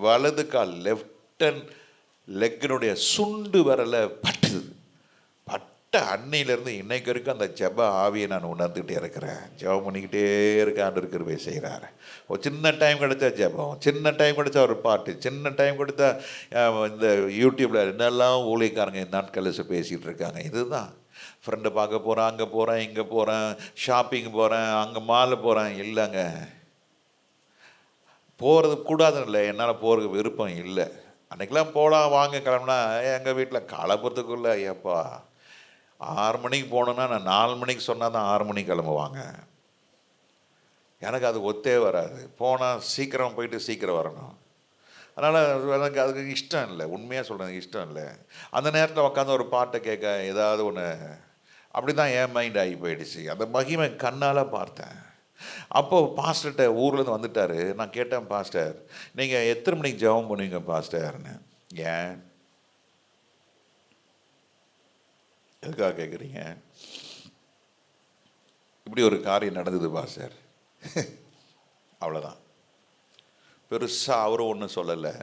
வலது கால் லெஃப்ட் ஹேண்ட் லெக்கினுடைய சுண்டு வரல பட்டுது. பட்ட அன்னையிலேருந்து இன்னைக்கு வரைக்கும் அந்த ஜெப ஆவியை நான் உணர்ந்துக்கிட்டே இருக்கிறேன். ஜெபம் பண்ணிக்கிட்டே இருக்காண்டு இருக்கிறவே செய்கிறாரு. ஒரு சின்ன டைம் கிடைச்சா ஜெபம், சின்ன டைம் கிடைச்சா ஒரு பாட்டு, சின்ன டைம் கொடுத்தா இந்த யூடியூப்பில் என்னெல்லாம் ஊழியக்காரங்க நாட்களில் பேசிகிட்டு இருக்காங்க. இதுதான் ஃப்ரெண்டை பார்க்க போகிறேன், அங்கே போகிறேன், இங்கே போகிறேன், ஷாப்பிங் போகிறேன், அங்கே மாலில் போகிறேன். இல்லைங்க, போகிறது கூடாதுன்னு இல்லை, என்னால் போகிறதுக்கு விருப்பம் இல்லை. அன்றைக்கெலாம் போகலாம் வாங்க கிளம்புனா எங்கள் வீட்டில் கலப்புறதுக்குள்ளே ஐயப்பா 6 மணிக்கு போகணுன்னா நான் 4 மணிக்கு சொன்னால் தான் 6 மணிக்கு கிளம்புவாங்க. எனக்கு அது ஒத்தே வராது. போனால் சீக்கிரம் போயிட்டு சீக்கிரம் வரணும். அதனால் எனக்கு அதுக்கு இஷ்டம் இல்லை, உண்மையாக சொல்கிறேன், இஷ்டம் இல்லை. அந்த நேரத்தில் உட்காந்து ஒரு பாட்டை கேட்க ஏதாவது ஒன்று, அப்படி தான் என் மைண்ட் ஆகி போயிடுச்சு. அந்த மகிமை கண்ணால் பார்த்தேன். அப்போது பாஸ்டர்கிட்ட ஊர்லேருந்து வந்துட்டார். நான் கேட்டேன், பாஸ்டர் நீங்கள் எத்தனை மணிக்கு ஜெபம் பண்ணுவீங்க பாஸ்டர்னு. ஏன் எதுக்காக கேட்குறீங்க? இப்படி ஒரு காரியம் நடந்தது பாஸ்டர், அவ்வளோதான். பெருசாக அவரும் ஒன்றும் சொல்லலை.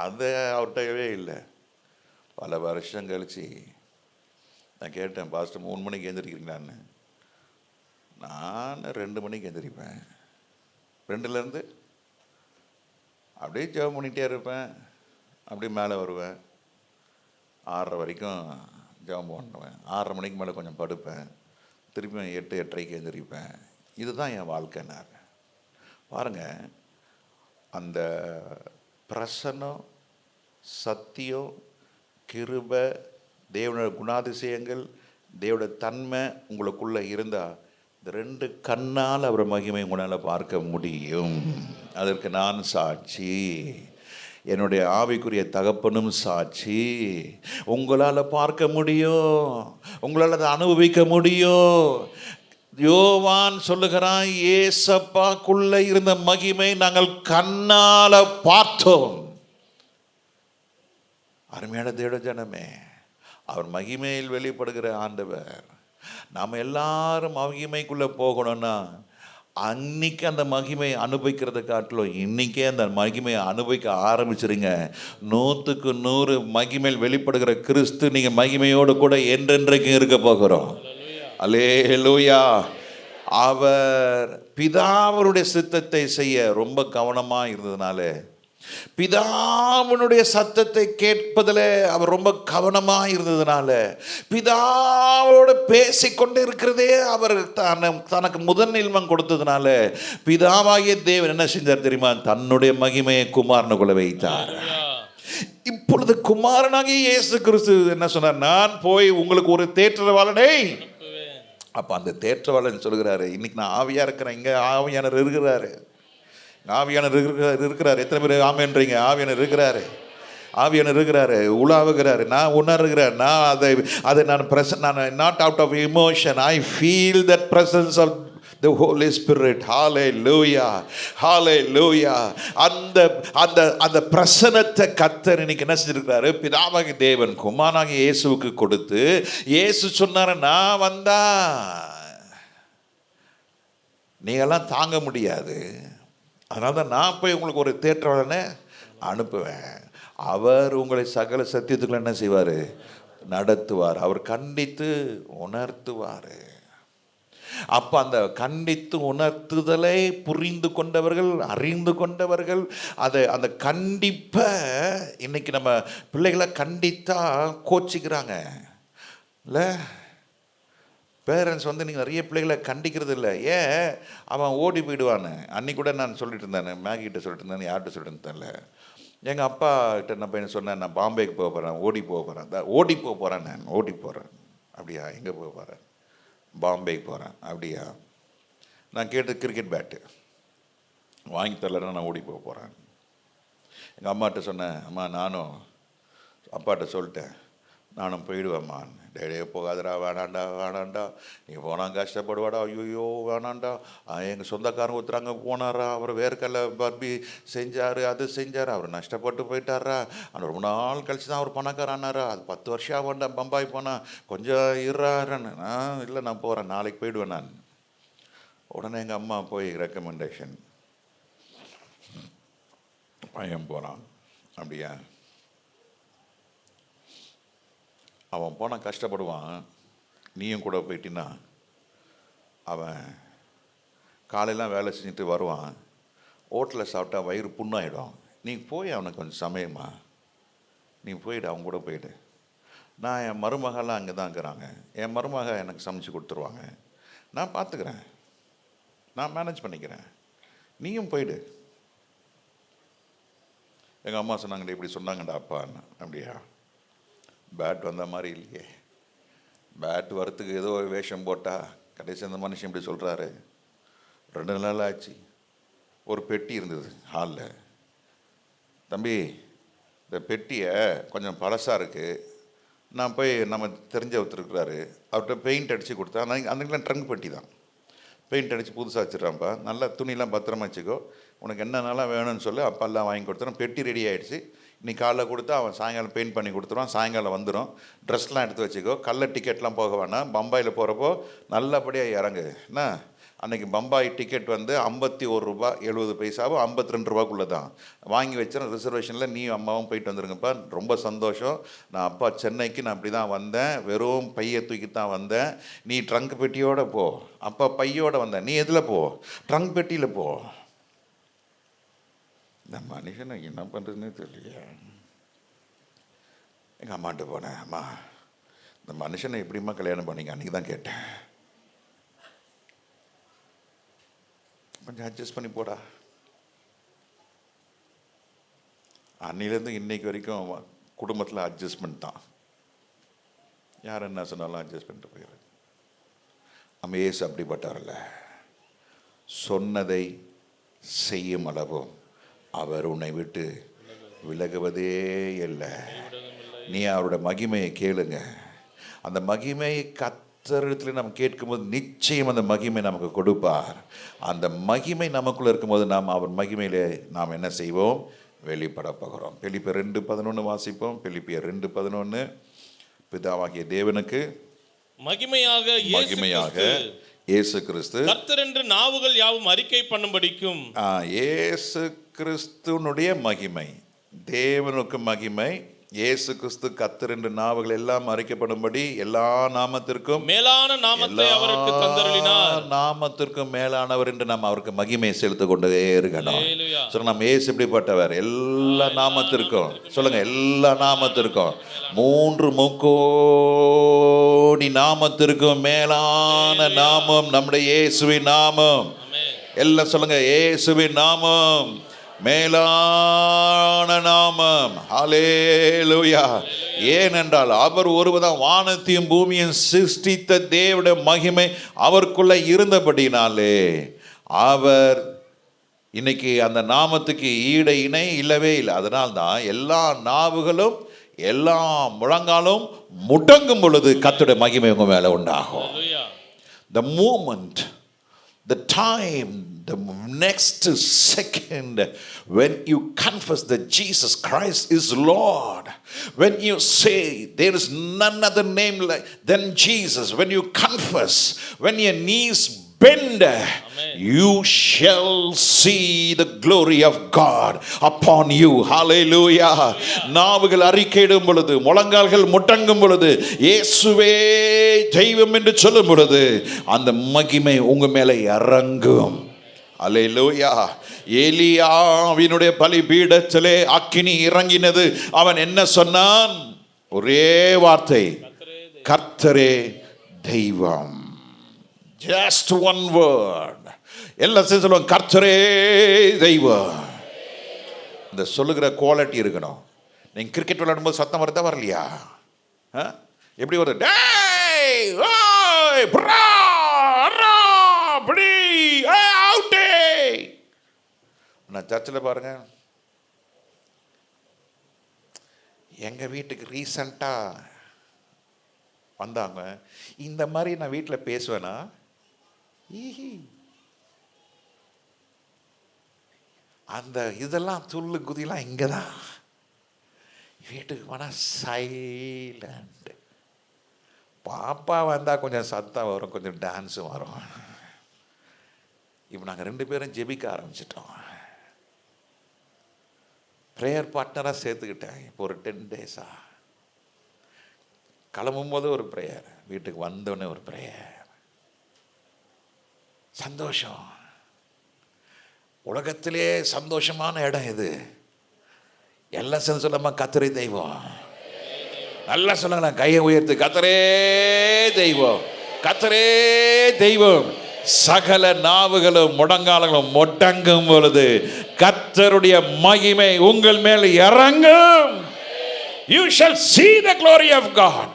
அது அவர்கிட்டவே இல்லை. பல வருஷம் கழிச்சு நான் கேட்டேன், பாஸ்டர் 3 மணிக்கு எழுந்திரிக்கிறீங்களான்னு. நான் 2 மணிக்கு எழுந்திரிப்பேன், 2லேருந்து அப்படியே ஜெபம் பண்ணிகிட்டே இருப்பேன். அப்படியே மேலே வருவேன், 6:30 வரைக்கும் ஜெபம் பண்ணுவேன். 6:30 மணிக்கு மேலே கொஞ்சம் படுப்பேன், திருப்பி 8-8:30 எழுந்திரிப்பேன். இதுதான் என் வாழ்க்கைனார். பாருங்கள், அந்த பிரசன்னம், சத்தியம், கிருபை, தேவனோட குணாதிசயங்கள், தேவனோட தன்மை உங்களுக்குள்ளே இருந்தால் இந்த 2 கண்ணால் அவர் மகிமை உங்களால் பார்க்க முடியும். அதற்கு நான் சாட்சி, என்னுடைய ஆவிக்குரிய தகப்பனும் சாட்சி. உங்களால் பார்க்க முடியும், உங்களால் அதை அனுபவிக்க முடியும். யோவான் சொல்லுகிறான், ஏசப்பாக்குள்ள இருந்த மகிமை நாங்கள் கண்ணால பார்த்தோம். அருமையான தேவ ஜனமே, அவர் மகிமையில் வெளிப்படுகிற ஆண்டவர். நாம் எல்லாரும் மகிமைக்குள்ளே போகணும்னா அன்னைக்கு அந்த மகிமையை அனுபவிக்கிறத காட்டிலும் இன்னைக்கே அந்த மகிமையை அனுபவிக்க ஆரம்பிச்சிருங்க. 100க்கு 100 மகிமையில் வெளிப்படுகிற கிறிஸ்து நீங்கள் மகிமையோடு கூட என்றென்றைக்கும் இருக்க போகிறோம். அல்லேலூயா. அவர் பிதாவருடைய சித்தத்தை செய்ய ரொம்ப கவனமாக இருந்ததுனால, பிதாவினுடைய சத்தத்தை கேட்பதில் அவர் ரொம்ப கவனமாக இருந்ததுனால, பிதாவோடு பேசிக்கொண்டு இருக்கிறதே அவர் தனக்கு முதன்மையில்மம் கொடுத்ததுனால, பிதாவாகிய தேவன் என்ன செஞ்சார் தெரியுமா? தன்னுடைய மகிமையை குமாரனுக்குள்ள வைத்தார். இப்பொழுது குமாரனாகிய இயேசு கிறிஸ்து என்ன சொன்னார்? நான் போய் உங்களுக்கு ஒரு தேற்றரவாளனை. அப்போ அந்த தேற்றவாளன் சொல்கிறாரு, இன்னைக்கு நான் ஆவியாக இருக்கிறேன், இங்கே ஆவியானவர் இருக்கிறாரு, ஆவியானவர் இருக்கிறார். எத்தனை பேர் ஆமென்றீங்க? ஆவியானவர் இருக்கிறாரு, ஆவியானவர் இருக்கிறாரு, உலாவுகிறாரு. நான் உணர்கிறேன், நான் அதை நான் not out of emotion, I feel that presence of the Holy Spirit. Hallelujah, hallelujah. அந்த பிரசன்னத்தை கர்த்தர் இன்னைக்கு என்ன செஞ்சிருக்கிறாரு? பிதாவாகிய தேவன் குமாரனாகிய இயேசுவுக்கு கொடுத்து, இயேசு சொன்னார், நான் வந்தா நீங்கெல்லாம் தாங்க முடியாது, அதனால தான் நான் போய் உங்களுக்கு ஒரு தேற்றவாளனை அனுப்புவேன். அவர் உங்களை சகல சத்தியத்துக்குள்ள என்ன செய்வார்? நடத்துவார். அவர் கண்டித்து உணர்த்துவார். அப்ப அந்த கண்டித்து உணர்த்துதலை புரிந்து கொண்டவர்கள், அறிந்து கொண்டவர்கள், அந்த கண்டிப்பை இன்னைக்கு நம்ம பிள்ளைகளை கண்டித்தா கோச்சிக்கிறாங்க இல்லை? பேரண்ட்ஸ் நீங்கள் நிறைய பிள்ளைகளை கண்டிக்கிறது இல்லை. ஏன்? அவன் ஓடி போயிடுவான்னு. அன்னைக்கு கூட நான் சொல்லிட்டு இருந்தேன், மேகிட்ட சொல்லிட்டு இருந்தேன், யார்கிட்ட சொல்லிட்டு இருந்தேன்ல, எங்கள் அப்பா கிட்ட நான் போய் சொன்னேன், நான் பாம்பேக்கு போக போகிறேன், ஓடி போக போகிறேன், ஓடி போக போகிறேன், நான் ஓடி போகிறேன். அப்படியா? எங்கே போக போகிறேன்? பாம்பேக்கு போகிறேன். அப்படியா? நான் கேட்டு கிரிக்கெட் பேட்டு வாங்கி தரலன்னா நான் ஓடி போக போகிறேன். எங்கள் அம்மாட்ட சொன்னேன், அம்மா நானும் அப்பாட்ட சொல்லிட்டேன், நானும் போயிடுவேம்மா. டேடியே போகாதடா, வேணாண்டா வேணாண்டா, நீ போனால் கஷ்டப்படுவாடா, ஐயோ வேணாண்டா, எங்கள் சொந்தக்காரங்க ஒருத்தர் அங்கே போனாரா, அவர் வேர்க்கல்ல பர்பி செஞ்சார், அது செஞ்சார், அவர் நஷ்டப்பட்டு போயிட்டாரா, ஆனால் ரொம்ப நாள் கழிச்சு தான் அவர் பணக்காரானாரா, அது 10 வருஷம் ஆகண்டா பம்பாய் போனால், கொஞ்சம் இருறாருன்னு. இல்லை நான் போகிறேன், நாளைக்கு போயிடுவேன் நான். உடனே எங்கள் அம்மா போய் ரெக்கமெண்டேஷன், பையன் போகிறான். அப்படியா? அவன் போனால் கஷ்டப்படுவான், நீயும் கூட போயிட்டின்னா அவன் காலையெல்லாம் வேலை செஞ்சுட்டு வருவான், ஹோட்டலில் சாப்பிட்டா வயிறு புண்ணாயிடும். நீ போய் அவனுக்கு கொஞ்சம் சமையமா, நீ போயிடு, அவங்க கூட போயிடு. நான் என் மருமகெல்லாம் அங்கே தான் இருக்கிறாங்க, என் மருமக எனக்கு சமைச்சு கொடுத்துருவாங்க, நான் பார்த்துக்கிறேன், நான் மேனேஜ் பண்ணிக்கிறேன், நீயும் போயிடு. எங்கள் அம்மா சொன்னாங்கடா, இப்படி சொன்னாங்கடா அப்பான்னு. அப்படியா? பேட் வந்த மாதிரி இல்லையே. பேட் வரத்துக்கு ஏதோ ஒரு வேஷம் போட்டால் கடைசி அந்த மனுஷன் இப்படி சொல்கிறாரு. 2 நாள் ஆச்சு. ஒரு பெட்டி இருந்தது ஹாலில். தம்பி, இந்த பெட்டியை கொஞ்சம் பழசாக இருக்குது, நான் போய் நம்ம தெரிஞ்ச ஒருத்தர் இருக்கிறாரு, அவர்கிட்ட பெயிண்ட் அடித்து கொடுத்தா, அன்றைக்கெலாம் ட்ரங்க் பெட்டி தான், பெயிண்ட் அடித்து புதுசாக வச்சுட்றான்ப்பா, நல்லா துணிலாம் பத்திரமா வச்சுக்கோ, உனக்கு என்னென்னலாம் வேணும்னு சொல்லி அப்பா எல்லாம் வாங்கி கொடுத்துறோம். பெட்டி ரெடி ஆகிடுச்சு, இன்னைக்கு காலைல கொடுத்தா அவன் சாயங்காலம் பெயிண்ட் பண்ணி கொடுத்துருவான், சாயங்காலம் வந்துடும். ட்ரெஸ்லாம் எடுத்து வச்சுக்கோ, கல்ல டிக்கெட்லாம் போக வேணாம், பம்பாயில் போகிறப்போ நல்லபடியாக இறங்கு. என்ன, அன்றைக்கி பம்பாய் டிக்கெட் வந்து 51 ரூபா 70 பைசாவும் 52 ரூபாக்குள்ளே தான் வாங்கி வச்சிடறேன். ரிசர்வேஷனில் நீ அம்மாவும் போயிட்டு வந்துருங்கப்பா, ரொம்ப சந்தோஷம். நான் அப்பா சென்னைக்கு நான் அப்படி தான் வந்தேன், வெறும் பையை தூக்கி தான் வந்தேன், நீ ட்ரங்க் பெட்டியோடு போ. அப்பா பையோடு வந்தேன், நீ எதில் போ? ட்ரங்க் பெட்டியில் போ. இந்த மனுஷனை என்ன பண்ணுறதுன்னு தெரியலையா. எங்கள் அம்மாட்ட போனேன், அம்மா இந்த மனுஷனை எப்படிம்மா கல்யாணம் பண்ணிங்க? அன்றைக்கி தான் கேட்டேன், கொஞ்சம் அட்ஜஸ்ட் பண்ணி போடா. அன்னிலேருந்து இன்னைக்கு வரைக்கும் குடும்பத்தில் அட்ஜஸ்ட்மெண்ட் தான். யார் என்ன சொன்னாலும் அட்ஜஸ்ட் பண்ணிட்டு போயிடுறது. நம்ம ஏசு அப்படிப்பட்டார்ல, சொன்னதை செய்யும் அளவும் அவர் உன்னை விட்டு விலகுவதே இல்லை. நீ அவரோட மகிமையை கேளுங்க. அந்த மகிமையை கர்த்தரிடத்தில் நாம் கேட்கும்போது நிச்சயம் அந்த மகிமை நமக்கு கொடுப்பார். அந்த மகிமை நமக்குள்ள இருக்கும்போது நாம் அவர் மகிமையிலே நாம் என்ன செய்வோம்? வெளிப்பட போகிறோம். பிலிப்பியர் 2:11 வாசிப்போம். பிலிப்பியர் 2:11. பிதாவாகிய தேவனுக்கு மகிமையாக இயேசு கிறிஸ்து கர்த்தர் என்று நாவுகள் யாவும் அறிக்கை பண்ணும்படிக்கும். இயேசு கிறிஸ்துனுடைய மகிமை, தேவனுக்கு மகிமை, இயேசு கிறிஸ்து கர்த்தர் என்று நாவுகள் எல்லாம் அறிக்கப்படும்படி எல்லா நாமத்திற்கும் மேலான நாமத்தை அவருக்கு தந்தருளினார். நாமத்திற்கும் மேலானவர் என்று நாம் அவருக்கு மகிமை செலுத்த கொண்டே இருக்கணும். சொல்ல, நம்ம இயேசு எப்படிப்பட்டவர்? எல்லா நாமத்திற்கும் சொல்லுங்க, எல்லா நாமத்திற்கும் 3 முக்கோடி நாமத்திற்கும் மேலான நாமம் நம்முடைய இயேசுவின் நாமம். எல்லாம் சொல்லுங்க, இயேசுவின் நாமம் மேலான நாமம். ஹல்லேலூயா. ஏனென்றால் அவர் ஒருவர்தான் வானத்தையும் பூமியும் சிருஷ்டித்த தேவனுடைய மகிமை அவருக்குள்ள இருந்தபடினாலே அவர் இன்னைக்கு அந்த நாமத்துக்கு ஈடு இணை இல்லவே இல்லை. அதனால்தான் எல்லா நாவுகளும் எல்லா முழங்காலும் முடங்கும் பொழுது கர்த்தருடைய மகிமை உங்க மேல உண்டாகும். The moment, the time, the next second when you confess that Jesus Christ is Lord, when you say there is none other name than Jesus, when you confess, when your knees bend, you shall see the glory of God upon you. Hallelujah. நாவுகள் அறிக்கையிடும் பொழுது, முழங்கால்கள் முட்டங்கும் பொழுது, இயேசுவே தெய்வம் என்று சொல்லும் பொழுது, அந்த மகிமை உங்க மேலே இறங்கும். அல்லேலூயா. ஏலியாவினுடைய பலிபீடத்திலே அக்கினி இறங்கினது. அவன் என்ன சொன்னான்? ஒரே வார்த்தை, கர்த்தரே தெய்வம். Just one word. எல்லாம் சொல்லுவாங்க, கர்த்தரே தெய்வம். இந்த சொல்லுகிற குவாலிட்டி இருக்கணும். நீங்க கிரிக்கெட் விளையாடும்போது சத்தம் வருதா வரலையா? எப்படி வருது? டேய் ஓய் பிரா அரா படி அவுட். நான் சர்ச்சில் பாருங்க, எங்க வீட்டுக்கு ரீசண்டா வந்தாங்க. இந்த மாதிரி நான் வீட்டில் பேசுவேனா? அந்த இதெல்லாம் துள்ளு குதிலாம் இங்கே தான். வீட்டுக்கு போனால் சைலண்ட். பாப்பா வந்தால் கொஞ்சம் சத்தம் வரும், கொஞ்சம் டான்ஸும் வரும். இப்போ நாங்கள் 2 பேரும் ஜெபிக்க ஆரம்பிச்சிட்டோம். ப்ரேயர் பார்ட்னராக சேர்த்துக்கிட்டேன். இப்போ ஒரு 10 டேஸா கிளம்பும்போது ஒரு ப்ரேயர், வீட்டுக்கு வந்தோடனே ஒரு ப்ரேயர். சந்தோஷம். உலகத்திலே சந்தோஷமான இடம் இது. எல்லாம் சேர்ந்து சொல்லாம கர்த்தரே தெய்வம். நல்லா சொல்லுங்க, கையை உயர்த்து, கர்த்தரே தெய்வம், கர்த்தரே தெய்வம். சகல நாவுகளும் முடங்காலங்களும் முடங்கும் பொழுது கர்த்தருடைய மகிமை உங்கள் மேல் இறங்கும். You shall see the glory of God.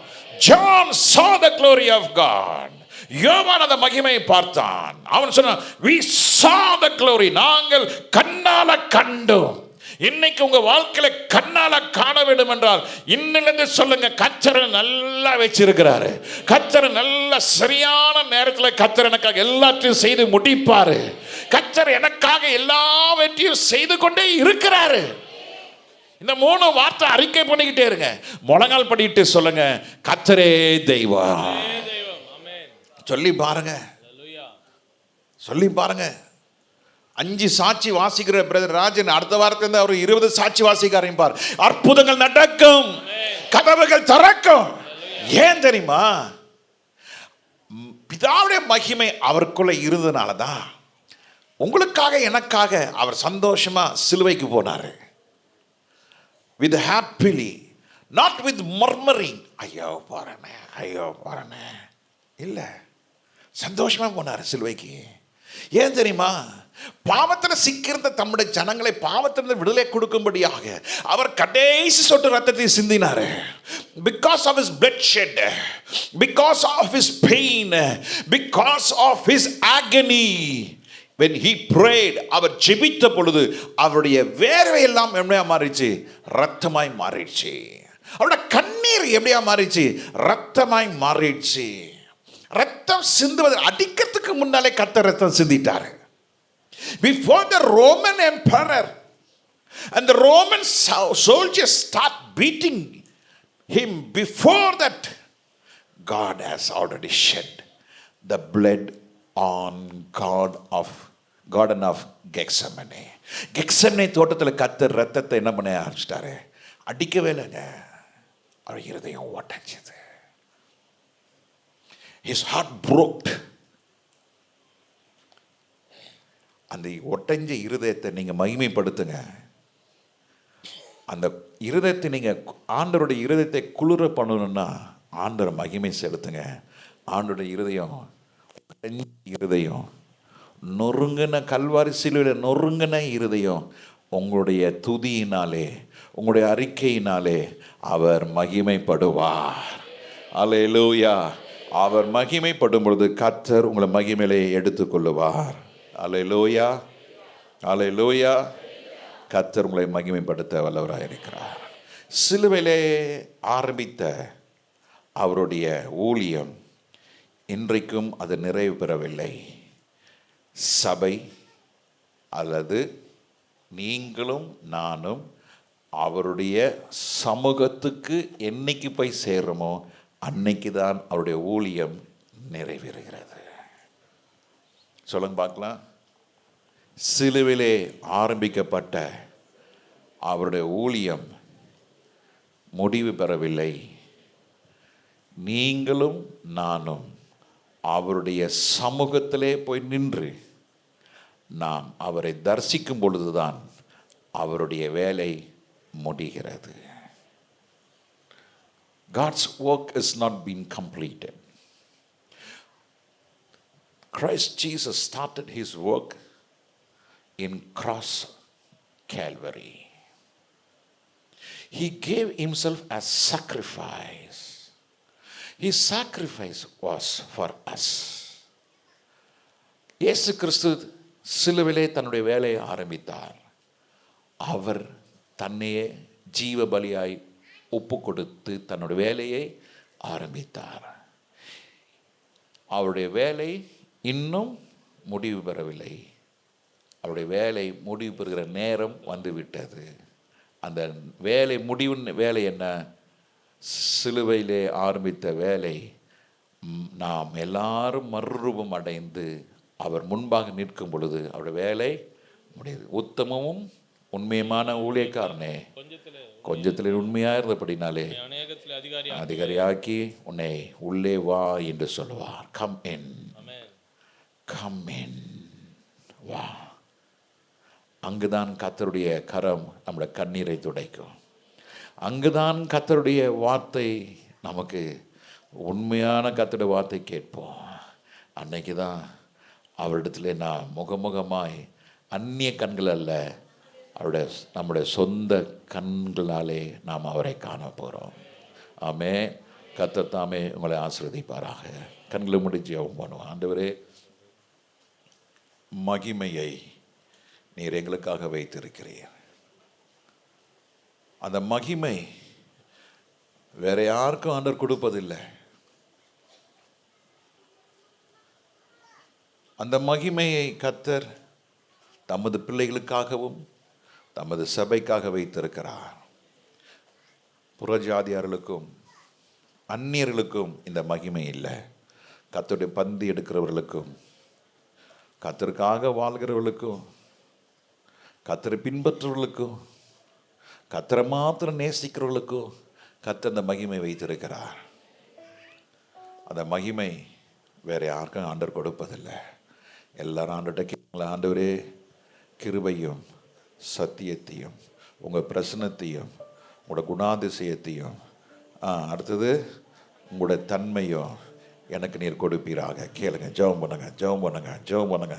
John saw the glory of God. யோவான் அந்த மகிமையை பார்த்தான். அவன் சொன்னான், we saw the glory. நாங்கள் கண்ணால கண்டோம். இன்னைக்கு உங்க வாழ்க்கையில கண்ணால காண வேண்டும் என்றால் இன்னிலிருந்து சொல்லுங்க, கர்த்தரை நல்லா வச்சிருக்கிறாரு. கர்த்தரை நல்ல சரியான நேரத்தில் கர்த்தர் எனக்காக எல்லாத்தையும் செய்து முடிப்பாரு. கர்த்தர் எனக்காக எல்லாவற்றையும் செய்து கொண்டே இருக்கிறாரு. இந்த 3 வார்த்தை அறிக்கை பண்ணிக்கிட்டே இருங்க. முழங்கால் படிட்டு சொல்லுங்க, கர்த்தரே தெய்வம். சொல்லி பாருங்க, சொல்லி பாருங்க. 5 சாட்சி வாசிக்கிற பிரதர் ராஜன் அடுத்த வாரத்திலிருந்து அவர் 20 சாட்சி வாசிக்க ஆரம்பிப்பார். அற்புதங்கள் நடக்கும், கதவுகள் திறக்கும். ஏன் தெரியுமா? பிதாவுடைய மகிமை அவருக்குள்ள இருந்ததுனால தான் உங்களுக்காக எனக்காக அவர் சந்தோஷமா சிலுவைக்கு போனாரு. With happily, not with murmuring. ஐயோ போறனே, ஐயோ போறனே இல்ல, சந்தோஷமா போனார் சிலுவைக்கு. ஏன் தெரியுமா? பாவத்தில் சிக்கியிருந்த தம்முடைய ஜனங்களை பாவத்திலிருந்து விடுதலை கொடுக்கும்படியாக அவர் கடைசி சொட்டு ரத்தத்தை சிந்தினார். Because of his bloodshed, because of his pain, because of his agony, when he prayed, அவர் ஜெபித்த பொழுது அவருடைய வேர்வை எல்லாம் எப்படியா மாறிச்சு? ரத்தமாய் மாறிடுச்சு. அவருடைய கண்ணீர் எப்படியா மாறிச்சு? ரத்தமாய் மாறிடுச்சு. ரத்தம் சிந்துவது அடிக்கிறதுக்கு முன்னாலே கர்த்தர் ரத்தம் சிந்திட்டாரு. Before the Roman emperor and the Roman soldiers start beating him, before that God has already shed the blood on Garden of Gethsemane. Gethsemane தோட்டத்தில் கர்த்தர் ரத்தத்தை என்ன பண்ண ஆரம்பிச்சிட்டாரு? அடிக்கவே இல்லைங்க, அவர் இருதயம் ஓட்டஞ்சது. His heart broke. அந்த ஒட்டஞ்ச இருதயத்தை நீங்க மகிமைப்படுத்துங்க. அந்த இருதயத்தை நீங்க ஆண்டவருடைய இருதயத்தை குளிர பண்ணணும்னா ஆண்டவர் மகிமை செலுத்துங்க. ஆண்டவருடைய இருதயம் நொறுங்கின கல்வாரி சிலுவையில் நொறுங்கின இருதயம் உங்களுடைய துதியினாலே, உங்களுடைய அறிக்கையினாலே அவர் மகிமைப்படுவார். அல்லேலூயா. அவர் மகிமைப்படும் பொழுது கர்த்தர் உங்களை மகிமையிலே எடுத்துக்கொள்ளுவார். அல்லேலூயா, அல்லேலூயா. கர்த்தர் உங்களை மகிமைப்படுத்த வல்லவராக இருக்கிறார். சிலுவையிலே ஆரம்பித்த அவருடைய ஊழியம் இன்றைக்கும் அது நிறைவு பெறவில்லை. சபை அல்லது நீங்களும் நானும் அவருடைய சமூகத்துக்கு என்னைக்கு போய் சேர்றோமோ அன்னைக்கு தான் அவருடைய ஊழியம் நிறைவேறுகிறது. சொல்லுங்க பார்க்கலாம். சிலுவிலே ஆரம்பிக்கப்பட்ட அவருடைய ஊழியம் முடிவு பெறவில்லை. நீங்களும் நானும் அவருடைய சமூகத்திலே போய் நின்று நாம் அவரை தரிசிக்கும் பொழுதுதான் அவருடைய வேலை முடிகிறது. God's work is not been completed. Christ Jesus started his work in cross Calvary. He gave himself as sacrifice. His sacrifice was for us. இயேசு கிறிஸ்து சிலுவிலே தன்னுடைய வேலையை ஆரம்பித்தார். அவர் தன்னையே ஜீவ பலியாய் ஒப்பு கொடுத்து தன்னுடைய வேலையை ஆரம்பித்தார். அவருடைய வேலை இன்னும் முடிவு பெறவில்லை. அவருடைய வேலை முடிவு பெறுகிற நேரம் வந்துவிட்டது. அந்த வேலை வேலை என்ன? சிலுவையிலே ஆரம்பித்த வேலை நாம் எல்லாரும் மறுரூபம் அடைந்து அவர் முன்பாக நிற்கும் பொழுது அவருடைய வேலை முடியுது. உத்தமமும் உண்மையுமான ஊழியக்காரனே, கொஞ்சத்தில் உண்மையாக இருந்தபடினாலே அதிகாரியாக்கி உன்னை உள்ளே வா என்று சொல்லுவார். கம் இன், கம் இன், வா. அங்குதான் கர்த்தருடைய கரம் நம்முடைய கண்ணீரை துடைக்கும். அங்குதான் கர்த்தருடைய வார்த்தை நமக்கு உண்மையான கர்த்தருடைய வார்த்தை கேட்போம். அன்னைக்கு தான் அவரிடத்துல நான் முகமுகமாய் அந்நிய கண்கள் அல்ல, நம்முடைய சொந்த கண்களாலே நாம் அவரை காண போகிறோம். ஆமே. கர்த்தர் தாமே உங்களை ஆசீர்வதிப்பாராக. கண்களை முடிச்சு ஜெபம் பண்ணுவோம். ஆண்டவரே, மகிமையை நீர் எங்களுக்காக வைத்திருக்கிறீர். அந்த மகிமை வேற யாருக்கும் ஆண்டவர் கொடுப்பதில்லை. அந்த மகிமையை கர்த்தர் தமது பிள்ளைகளுக்காகவும் தமது சபைக்காக வைத்திருக்கிறார். புறஜாதியார்களுக்கும் அந்நியர்களுக்கும் இந்த மகிமை இல்லை. கர்த்தருடைய பந்தி எடுக்கிறவர்களுக்கும் கர்த்தருக்காக வாழ்கிறவர்களுக்கும் கர்த்தரை பின்பற்றுவர்களுக்கும் கர்த்தரை மாத்திரம் நேசிக்கிறவர்களுக்கும் கர்த்தர் அந்த மகிமை வைத்திருக்கிறார். அந்த மகிமை வேற யாருக்கும் ஆண்டவர் கொடுப்பதில்லை. எல்லாரும் ஆண்டவர்கிட்ட கேட்கல, ஆண்டவரே கிருபையும் சத்தியத்தையும் உங்கள் பிரசன்னத்தையும் உங்களோட குணாதிசயத்தையும் அடுத்தது உங்களுடைய தன்மையும் எனக்கு நீர் கொடுப்பீராக. கேளுங்க, ஜெபம் பண்ணுங்க, ஜெபம் பண்ணுங்க, ஜெபம் பண்ணுங்க.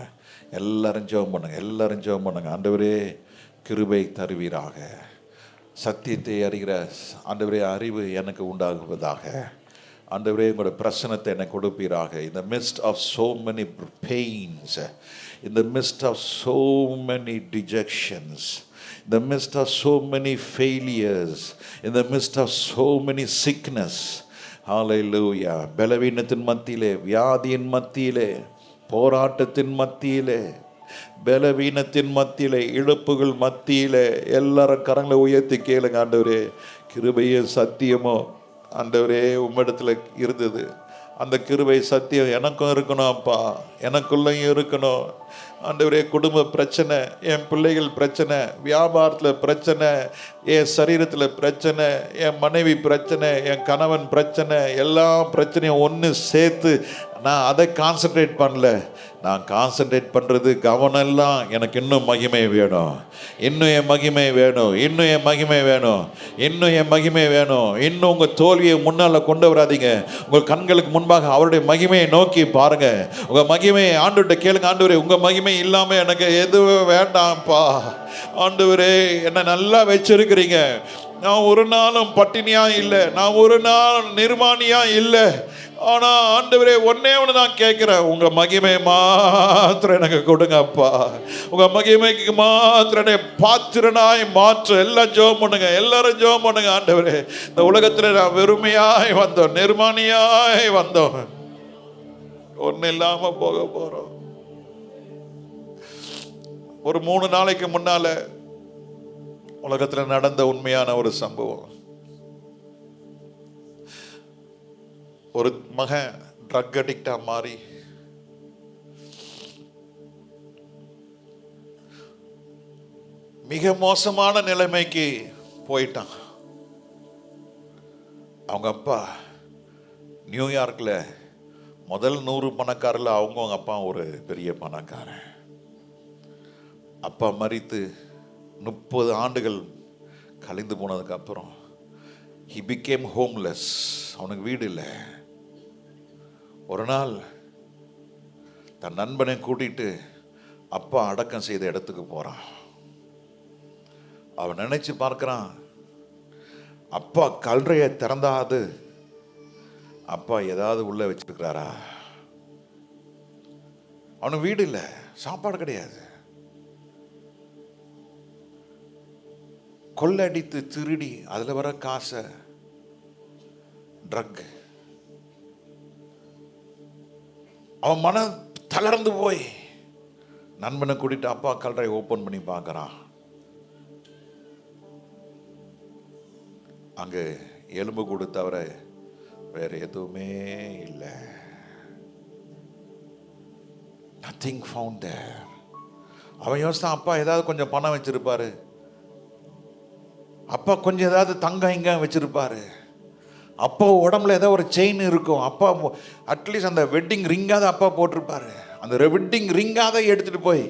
எல்லாரும் ஜெபம் பண்ணுங்க, எல்லாரும் ஜெபம் பண்ணுங்க. ஆண்டவரே கிருபை தருவீராக. சத்தியத்தை அறிகிற ஆண்டவரே அறிவு எனக்கு உண்டாகுவதாக. ஆண்டவரே உங்களோட பிரசனத்தை எனக்கு கொடுப்பீராக. In the midst of so many pains, in the midst of so many dejections, in the midst of so many failures, in the midst of so many sickness, hallelujah, பலவீனத்தின் மத்தியிலே, வியாதியின் மத்தியிலே, போராட்டத்தின் மத்தியிலே, பலவீனத்தின் மத்தியிலே, இழப்புகள் மத்தியிலே எல்லாரும் கரங்களை உயர்த்தி கேளுங்க. ஆண்டவரே கிருபையும் சத்தியமோ ஆண்டவரே உம்மிடத்தில் இருந்தது. அந்த கிருபை சத்தியம் எனக்கும் இருக்கணும் அப்பா, எனக்குள்ளேயும் இருக்கணும். ஆண்டவரே குடும்ப பிரச்சனை, என் பிள்ளைகள் பிரச்சனை, வியாபாரத்தில் பிரச்சனை, என் சரீரத்தில் பிரச்சனை, என் மனைவி பிரச்சனை, என் கணவன் பிரச்சனை, எல்லா பிரச்சனையும் ஒன்று சேர்த்து நான் அதை கான்சன்ட்ரேட் பண்ணல. நான் கான்சன்ட்ரேட் பண்ணுறது கவனம் எல்லாம் எனக்கு இன்னும் மகிமை வேணும், இன்னும் என் மகிமை வேணும், இன்னும் என் மகிமை வேணும், இன்னும் என் மகிமை வேணும். இன்னும் உங்கள் தோல்வியை முன்னால் கொண்டு வராதீங்க. உங்கள் கண்களுக்கு முன்பாக அவருடைய மகிமையை நோக்கி பாருங்க. உங்கள் மகிமையை ஆண்டவர்கிட்ட கேளுங்க. ஆண்டவரே உங்கள் மகிமை இல்லாமல் எனக்கு எதுவும் வேண்டாம்ப்பா. ஆண்டவரே என்னை நல்லா வச்சிருக்கிறீங்க. நான் ஒரு நாளும் பட்டினியா இல்லை, நான் ஒரு நாள் நிர்மாணியா இல்லை. ஆனா ஆண்டவரே ஒன்னே ஒன்று நான் கேட்கிறேன், உங்க மகிமை மாத்திரம் எனக்கு கொடுங்க அப்பா. உங்க மகிமைக்கு மாத்திரம் பாத்திரனாய் மாற்ற. எல்லாம் ஜெபம் பண்ணுங்க, எல்லாரும் ஜெபம் பண்ணுங்க. ஆண்டவரே இந்த உலகத்துல நான் வெறுமையாய் வந்தோம், நிர்மாணியாய் வந்தோம், ஒன்னும் இல்லாம போக போறோம். ஒரு 3 நாளைக்கு முன்னால உலகத்துல நடந்த உண்மையான ஒரு சம்பவம். ஒரு மகன் ட்ரக் அடிக்டா மாறி மிக மோசமான நிலைமைக்கு போயிட்டான். அவங்க அப்பா நியூயார்க்கில் முதல் 100 பணக்காரில் அவங்க அப்பா ஒரு பெரிய பணக்காரன். அப்பா மரித்து 30 ஆண்டுகள் கழிந்து போனதுக்கப்புறம் he became homeless. அவனுக்கு வீடு இல்லை. ஒரு நாள் தன் நண்பனை கூட்டிட்டு அப்பா அடக்கம் செய்த இடத்துக்கு போகிறான். அவன் நினைச்சு பார்க்கிறான், அப்பா கல்லறையை திறந்தாது அப்பா ஏதாவது உள்ள வச்சிருக்கிறாரா. அவனுக்கு வீடு இல்லை, சாப்பாடு கிடையாது. கொள்ளடித்து திருடி அதுல வர காசை ட்ரக். அவன் மனம் தளர்ந்து போய் நண்பனை கூட்டிட்டு அப்பா கல்லறை ஓபன் பண்ணி பார்க்கறான். அங்க எலும்பு கூடு தவிர வேற எதுவுமே இல்லை. நத்திங் ஃபவுண்ட் தேர். அவன் யோசித்தான், அப்பா ஏதாவது கொஞ்சம் பணம் வச்சிருப்பாரு, அப்பா கொஞ்சம் ஏதாவது தங்கம் இங்க வச்சிருப்பாரு, அப்பா உடம்புல ஏதாவது ஒரு செயின் இருக்கும், அப்பா அட்லீஸ்ட் அந்த வெட்டிங் ரிங்காத அப்பா போட்டிருப்பாரு, அந்த வெட்டிங் ரிங்காத எடுத்துட்டு போய்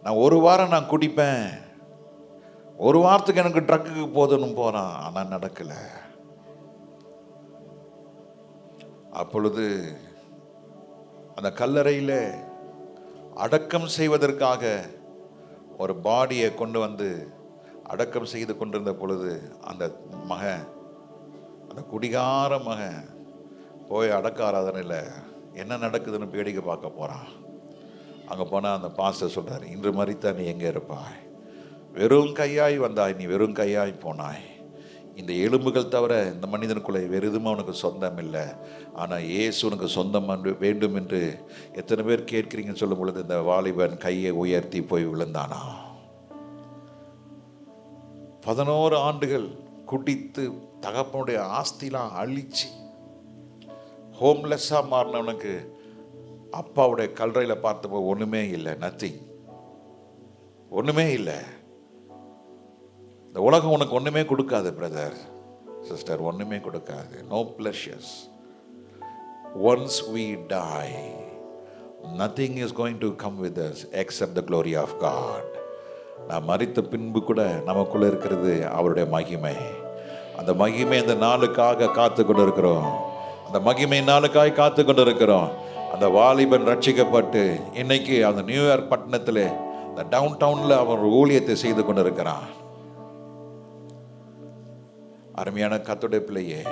நான் ஒரு வாரம் நான் குடிப்பேன், ஒரு வாரத்துக்கு எனக்கு ட்ரக்குக்கு போதுன்னு போறான். ஆனா நடக்கல. அப்பொழுது அந்த கல்லறையில அடக்கம் செய்வதற்காக ஒரு பாடியை கொண்டு வந்து அடக்கம் செய்து கொண்டிருந்த பொழுது அந்த மகன், அந்த குடிகார மகன் போய் அடக்க ஆராதனையில் என்ன நடக்குதுன்னு வேடிக்கை பார்க்க போறான். அங்கே போனால் அந்த பாஸ்டர் சொல்றாரு, இன்று மரித்தா நீ எங்கே இருப்பாய்? வெறும் கையாய் வந்தாய், நீ வெறும் கையாய் போனாய். இந்த எலும்புகள் தவிர இந்த மனிதனுக்குள்ளே வேறு எதுவும் அவனுக்கு சொந்தம் இல்லை. ஆனால் இயேசு உனக்கு சொந்தம் வேண்டும் என்று எத்தனை பேர் கேட்கிறீங்கன்னு சொல்லும் பொழுது இந்த வாலிபன் கையை உயர்த்தி போய் விழுந்தானா. 11 ஆண்டுகள் குடித்து தகப்பனுடைய ஆஸ்திலாம் அழிச்சு ஹோம்லெஸ்ஸாக மாறினவனுக்கு அப்பாவுடைய கல்லறையில் பார்த்தப்போ ஒன்றுமே இல்லை, நத்திங், ஒன்றுமே இல்லை. இந்த உலகம் உனக்கு ஒன்றுமே கொடுக்காது பிரதர் சிஸ்டர், ஒன்றுமே கொடுக்காது. No pleasures. Once we die, nothing is going to come with us except the glory of God. நான் மரித்த பின்பு கூட நமக்குள்ள இருக்கிறது அவருடைய மகிமை. அந்த மகிமை அந்த நாளுக்காக காத்து கொண்டு இருக்கிறோம். அந்த மகிமை நாளுக்காக காத்து கொண்டு இருக்கிறோம். அந்த வாலிபன் ரட்சிக்கப்பட்டு இன்னைக்கு அந்த நியூயார்க் பட்டணத்தில் இந்த டவுன் டவுன்ல அவன் ஊழியத்தை செய்து கொண்டு இருக்கிறான். அருமையான கர்த்தருடைய பிள்ளையே,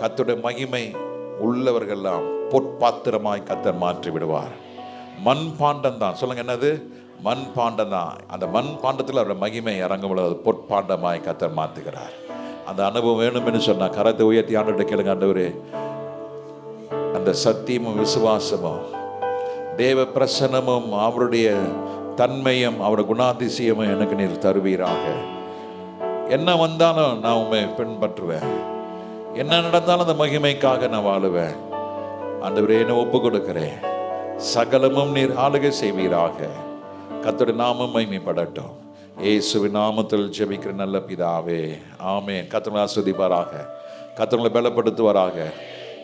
கர்த்தருடைய மகிமை உள்ளவர்கள்லாம் பொற்பாத்திரமாய் கர்த்தர் மாற்றி விடுவார். மண் பாண்டம் தான், சொல்லுங்க என்னது? மண் பாண்டம் தான். அந்த மண் பாண்டத்தில் அவருடைய மகிமை இறங்கும் பொழுது அது பொற்பாண்டமாய் கர்த்தர் மாற்றுகிறார். அந்த அனுபவம் வேணும் என்று சொன்னா கரத்தை உயர்த்தி ஆண்டவர்கிட்ட கேளுங்க, ஆண்டவரே அந்த சத்தியமும் விசுவாசமும் தேவ பிரசன்னமும் அவருடைய தன்மையும் அவருடைய குணாதிசயமும் எனக்கு நீர் தருவீராக. என்ன வந்தாலும் நான் உண்மை பின்பற்றுவேன், என்ன நடந்தாலும் அந்த மகிமைக்காக நான் வாழுவேன். ஆண்டவரே என்னை ஒப்பு கொடுக்கிறேன், சகலமும் நீர் ஆளுகை செய்வீராக. கர்த்தருடைய நாமம் மகிமைப்படட்டும். இயேசுவின் நாமத்தில் ஜெபிக்கிற நல்ல பிதாவே, ஆமென். கர்த்தர் ஆசீர்வதிப்பாராக, கர்த்தரை பலப்படுத்துவாராக.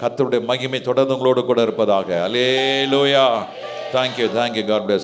கர்த்தருடைய மகிமை தொடர்ந்து உங்களோடு கூட இருப்பதாக. அல்லேலூயா. Thank you, God bless.